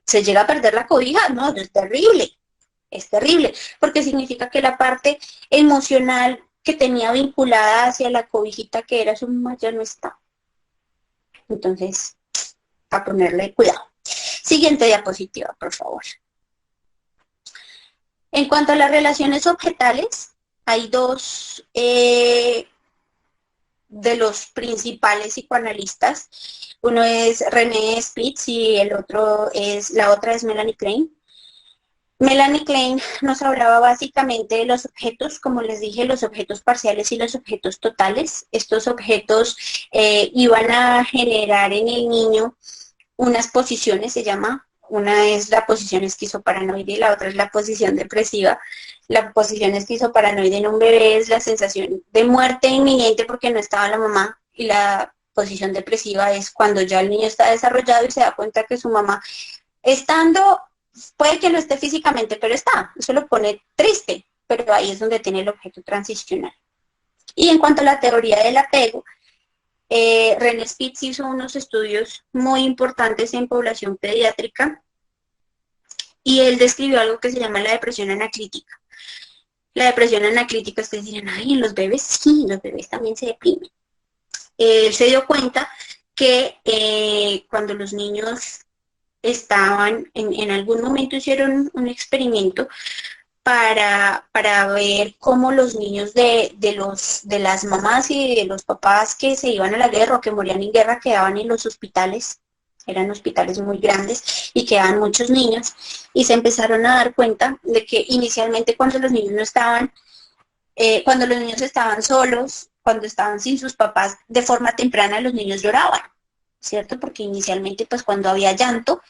Speaker 1: Se llega a perder la cobija, no, es terrible, porque significa que la parte emocional que tenía vinculada hacia la cobijita que era su mamá ya no está. Entonces, a ponerle cuidado. Siguiente diapositiva, por favor. En cuanto a las relaciones objetales, hay dos de los principales psicoanalistas. Uno es René Spitz y la otra es Melanie Klein. Melanie Klein nos hablaba básicamente de los objetos, como les dije, los objetos parciales y los objetos totales. Estos objetos iban a generar en el niño unas posiciones, se llama, una es la posición esquizoparanoide y la otra es la posición depresiva. La posición esquizoparanoide en un bebé es la sensación de muerte inminente porque no estaba la mamá, y la posición depresiva es cuando ya el niño está desarrollado y se da cuenta que su mamá, estando, puede que no esté físicamente, pero está, eso lo pone triste, pero ahí es donde tiene el objeto transicional. Y en cuanto a la teoría del apego, René Spitz hizo unos estudios muy importantes en población pediátrica y él describió algo que se llama la depresión anaclítica. La depresión anaclítica, ustedes dirán, ay, en los bebés, sí, los bebés también se deprimen. Él se dio cuenta que cuando los niños estaban, en algún momento hicieron un experimento para ver cómo los niños de las mamás y de los papás que se iban a la guerra o que morían en guerra quedaban en los hospitales, eran hospitales muy grandes y quedaban muchos niños, y se empezaron a dar cuenta de que inicialmente cuando los niños no estaban, cuando los niños estaban solos, cuando estaban sin sus papás, de forma temprana los niños lloraban, ¿cierto? Porque inicialmente pues cuando había llanto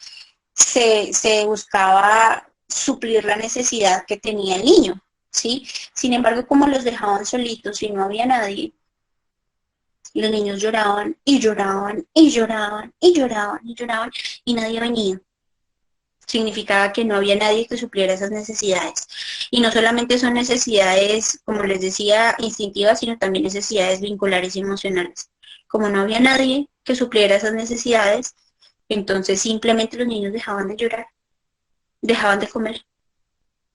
Speaker 1: se buscaba suplir la necesidad que tenía el niño, ¿sí? Sin embargo, como los dejaban solitos y no había nadie, los niños lloraban y lloraban y lloraban y lloraban y lloraban y nadie venía. Significaba que no había nadie que supliera esas necesidades. Y no solamente son necesidades, como les decía, instintivas, sino también necesidades vinculares y emocionales. Como no había nadie que supliera esas necesidades, entonces simplemente los niños dejaban de llorar, dejaban de comer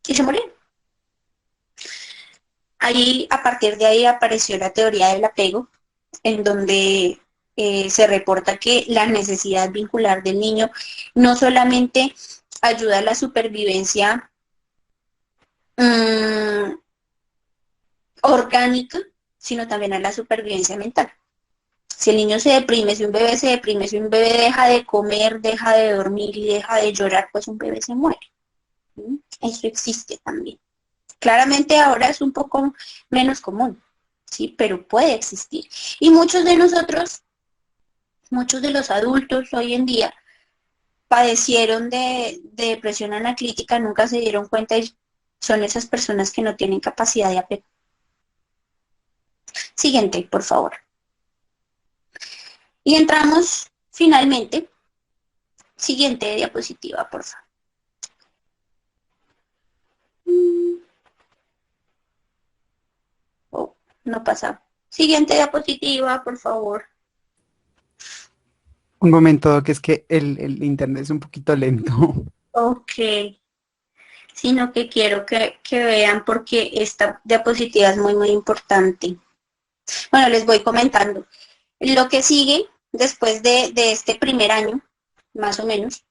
Speaker 1: y se morían. Ahí, a partir de ahí apareció la teoría del apego, en donde se reporta que la necesidad vincular del niño no solamente ayuda a la supervivencia mmm, orgánica, sino también a la supervivencia mental. Si el niño se deprime, si un bebé se deprime, si un bebé deja de comer, deja de dormir y deja de llorar, pues un bebé se muere. ¿Sí? Eso existe también. Claramente ahora es un poco menos común, ¿sí? Pero puede existir. Y muchos de nosotros, muchos de los adultos hoy en día, padecieron de depresión anaclítica, nunca se dieron cuenta y son esas personas que no tienen capacidad de apego. Siguiente, por favor. Y entramos finalmente. Siguiente diapositiva, por favor. Oh, no pasa. Siguiente diapositiva, por favor.
Speaker 2: Un momento, que es que el internet es un poquito lento.
Speaker 1: Ok. Sino que quiero que vean porque esta diapositiva es muy, muy importante. Bueno, les voy comentando. Lo que sigue después de este primer año, más o menos,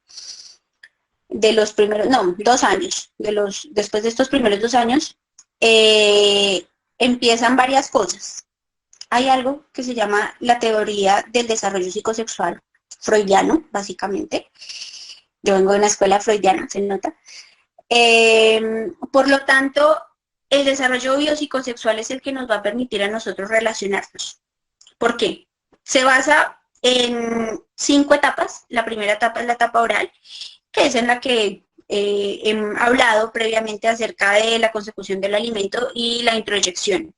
Speaker 1: de los primeros, no, 2 años, después de estos primeros 2 años, empiezan varias cosas. Hay algo que se llama la teoría del desarrollo psicosexual freudiano, básicamente. Yo vengo de una escuela freudiana, se nota. Por lo tanto, el desarrollo biopsicosexual es el que nos va a permitir a nosotros relacionarnos. ¿Por qué? Se basa en 5 etapas. La primera etapa es la etapa oral, que es en la que he hablado previamente acerca de la consecución del alimento y la introyección.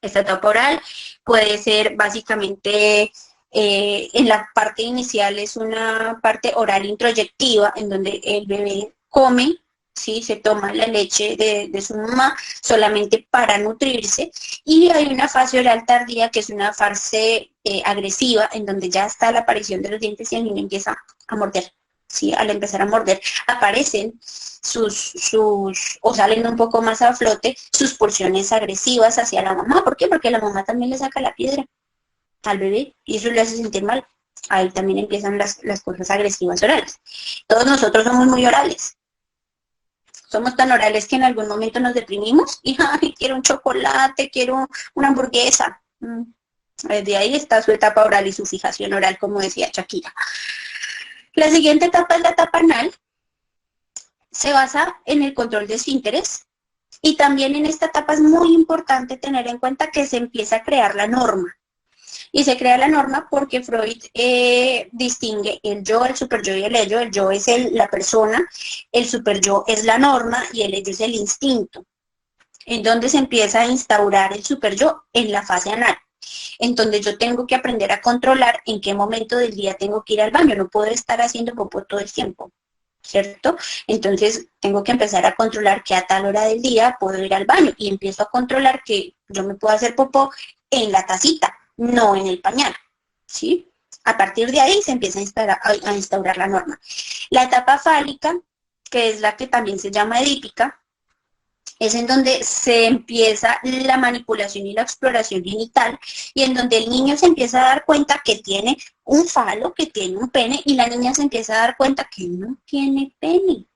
Speaker 1: Esta etapa oral puede ser básicamente, en la parte inicial es una parte oral introyectiva, en donde el bebé come, ¿sí? Se toma la leche de su mamá solamente para nutrirse, y hay una fase oral tardía que es una fase agresiva, en donde ya está la aparición de los dientes y el niño empieza a morder. ¿Sí? Al empezar a morder aparecen o salen un poco más a flote sus pulsiones agresivas hacia la mamá. ¿Por qué? Porque la mamá también le saca la piedra al bebé y eso le hace sentir mal. Ahí también empiezan las cosas agresivas orales. Todos nosotros somos muy orales. Somos tan orales que en algún momento nos deprimimos y ay, quiero un chocolate, quiero una hamburguesa. De ahí está su etapa oral y su fijación oral, como decía Shakira. La siguiente etapa es la etapa anal. se basa en el control de esfínteres y también en esta etapa es muy importante tener en cuenta que se empieza a crear la norma. Y se crea la norma porque Freud distingue el yo, el superyo y el ello. El yo es la persona, el superyo es la norma y el ello es el instinto. En donde se empieza a instaurar el superyo en la fase anal, en donde yo tengo que aprender a controlar en qué momento del día tengo que ir al baño. No puedo estar haciendo popó todo el tiempo, ¿cierto? Entonces tengo que empezar a controlar que a tal hora del día puedo ir al baño y empiezo a controlar que yo me puedo hacer popó en la tacita, no en el pañal, ¿sí? A partir de ahí se empieza a instaurar la norma. La etapa fálica, que es la que también se llama edípica, es en donde se empieza la manipulación y la exploración genital y en donde el niño se empieza a dar cuenta que tiene un falo, que tiene un pene y la niña se empieza a dar cuenta que no tiene pene.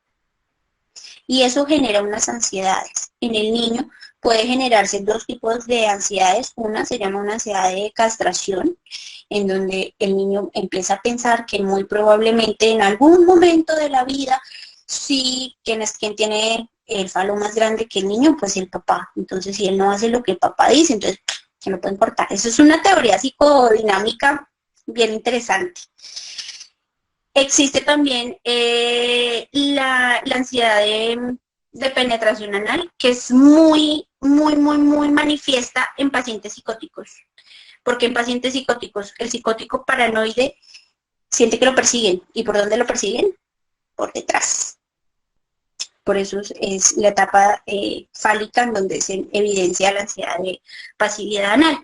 Speaker 1: Y eso genera unas ansiedades. En el niño puede generarse dos tipos de ansiedades. Una se llama una ansiedad de castración, en donde el niño empieza a pensar que muy probablemente en algún momento de la vida, sí, quien tiene el falo más grande que el niño, pues el papá. Entonces, si él no hace lo que el papá dice, entonces, ¿qué no puede importar? Eso es una teoría psicodinámica bien interesante. Existe también la ansiedad de penetración anal, que es muy, muy, muy, muy manifiesta en pacientes psicóticos. Porque en pacientes psicóticos, el psicótico paranoide siente que lo persiguen. ¿Y por dónde lo persiguen? Por detrás. Por eso es la etapa fálica en donde se evidencia la ansiedad de pasividad anal.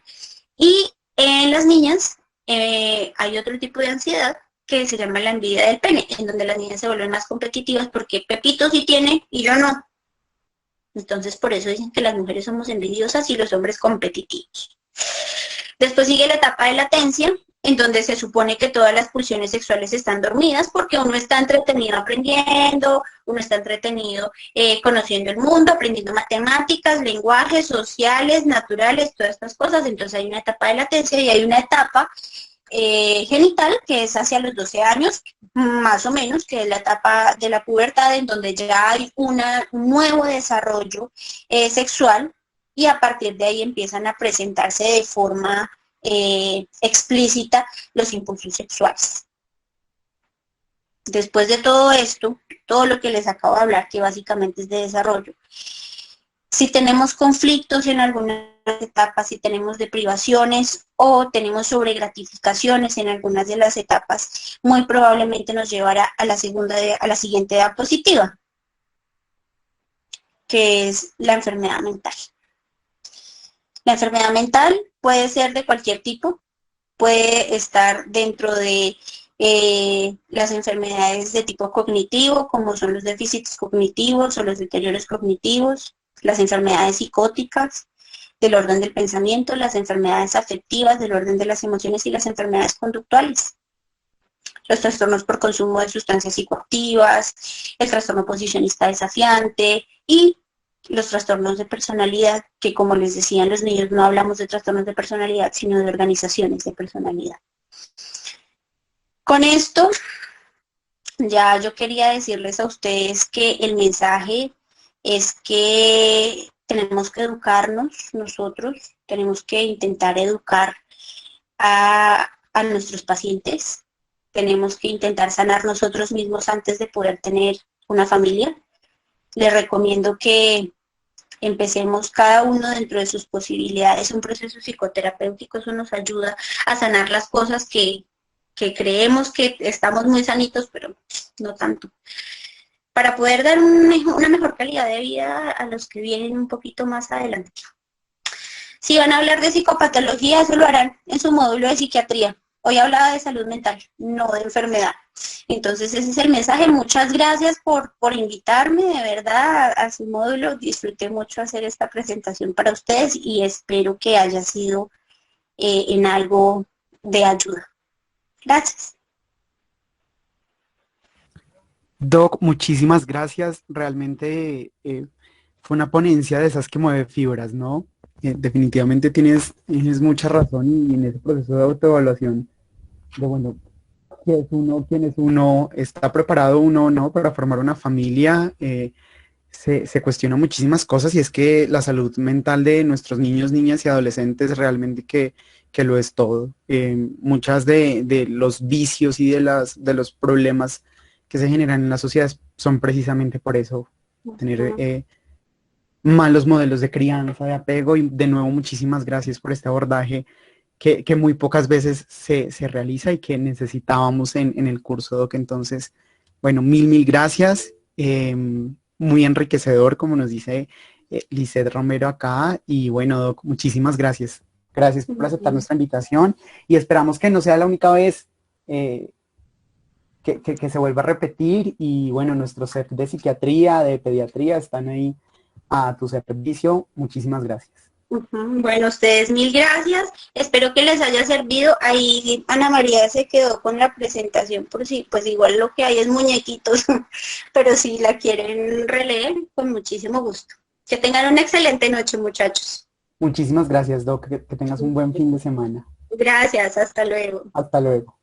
Speaker 1: Y en las niñas hay otro tipo de ansiedad que se llama la envidia del pene, en donde las niñas se vuelven más competitivas porque Pepito sí tiene y yo no. Entonces por eso dicen que las mujeres somos envidiosas y los hombres competitivos. Después sigue la etapa de latencia, en donde se supone que todas las pulsiones sexuales están dormidas porque uno está entretenido aprendiendo, uno está entretenido conociendo el mundo, aprendiendo matemáticas, lenguajes sociales, naturales, todas estas cosas. Entonces hay una etapa de latencia y hay una etapa genital que es hacia los 12 años, más o menos, que es la etapa de la pubertad en donde ya hay un nuevo desarrollo sexual y a partir de ahí empiezan a presentarse de forma explícita los impulsos sexuales. Después de todo esto, todo lo que les acabo de hablar, que básicamente es de desarrollo, si tenemos conflictos en algunas etapas, si tenemos deprivaciones o tenemos sobregratificaciones en algunas de las etapas, muy probablemente nos llevará a la siguiente diapositiva, que es la enfermedad mental. La enfermedad mental puede ser de cualquier tipo, puede estar dentro de las enfermedades de tipo cognitivo, como son los déficits cognitivos o los deterioros cognitivos, las enfermedades psicóticas del orden del pensamiento, las enfermedades afectivas del orden de las emociones y las enfermedades conductuales. Los trastornos por consumo de sustancias psicoactivas, el trastorno posicionista desafiante y los trastornos de personalidad, que como les decían los niños, no hablamos de trastornos de personalidad, sino de organizaciones de personalidad. Con esto, ya yo quería decirles a ustedes que el mensaje es que tenemos que educarnos nosotros, tenemos que intentar educar a nuestros pacientes, tenemos que intentar sanar nosotros mismos antes de poder tener una familia. Les recomiendo que empecemos cada uno dentro de sus posibilidades, un proceso psicoterapéutico, eso nos ayuda a sanar las cosas que creemos que estamos muy sanitos, pero no tanto. Para poder dar una mejor calidad de vida a los que vienen un poquito más adelante. Si van a hablar de psicopatología, eso lo harán en su módulo de psiquiatría. Hoy hablaba de salud mental, no de enfermedad. Entonces ese es el mensaje. Muchas gracias por invitarme, de verdad, a su módulo. Disfruté mucho hacer esta presentación para ustedes y espero que haya sido en algo de ayuda. Gracias.
Speaker 2: Doc, muchísimas gracias. Realmente fue una ponencia de esas que mueve fibras, ¿no? Definitivamente tienes mucha razón y en ese proceso de autoevaluación, de bueno, quién es uno, está preparado uno o no para formar una familia, se cuestiona muchísimas cosas y es que la salud mental de nuestros niños, niñas y adolescentes realmente que lo es todo. Muchas de los vicios y de los problemas que se generan en la sociedad son precisamente por eso, tener
Speaker 1: Ujú.
Speaker 2: malos modelos de crianza, de apego y de nuevo muchísimas gracias por este abordaje que muy pocas veces se realiza y que necesitábamos en el curso, Doc. Entonces, bueno, mil gracias. Muy enriquecedor, como nos dice Lisette Romero acá. Y bueno, Doc, muchísimas gracias. Gracias por aceptar
Speaker 1: Ujú.
Speaker 2: nuestra invitación y esperamos que no sea la única vez eh, que se vuelva a repetir. Y bueno, nuestros CEP de psiquiatría, de pediatría están ahí a tu servicio. Muchísimas gracias.
Speaker 1: Ujú. Bueno, ustedes mil gracias. Espero que les haya servido. Ahí Ana María se quedó con la presentación por si, pues igual lo que hay es muñequitos, pero si la quieren releer, con muchísimo gusto. Que tengan una excelente noche, muchachos.
Speaker 2: Muchísimas gracias, Doc. Que tengas un buen fin de semana.
Speaker 1: Gracias, hasta luego.
Speaker 2: Hasta luego.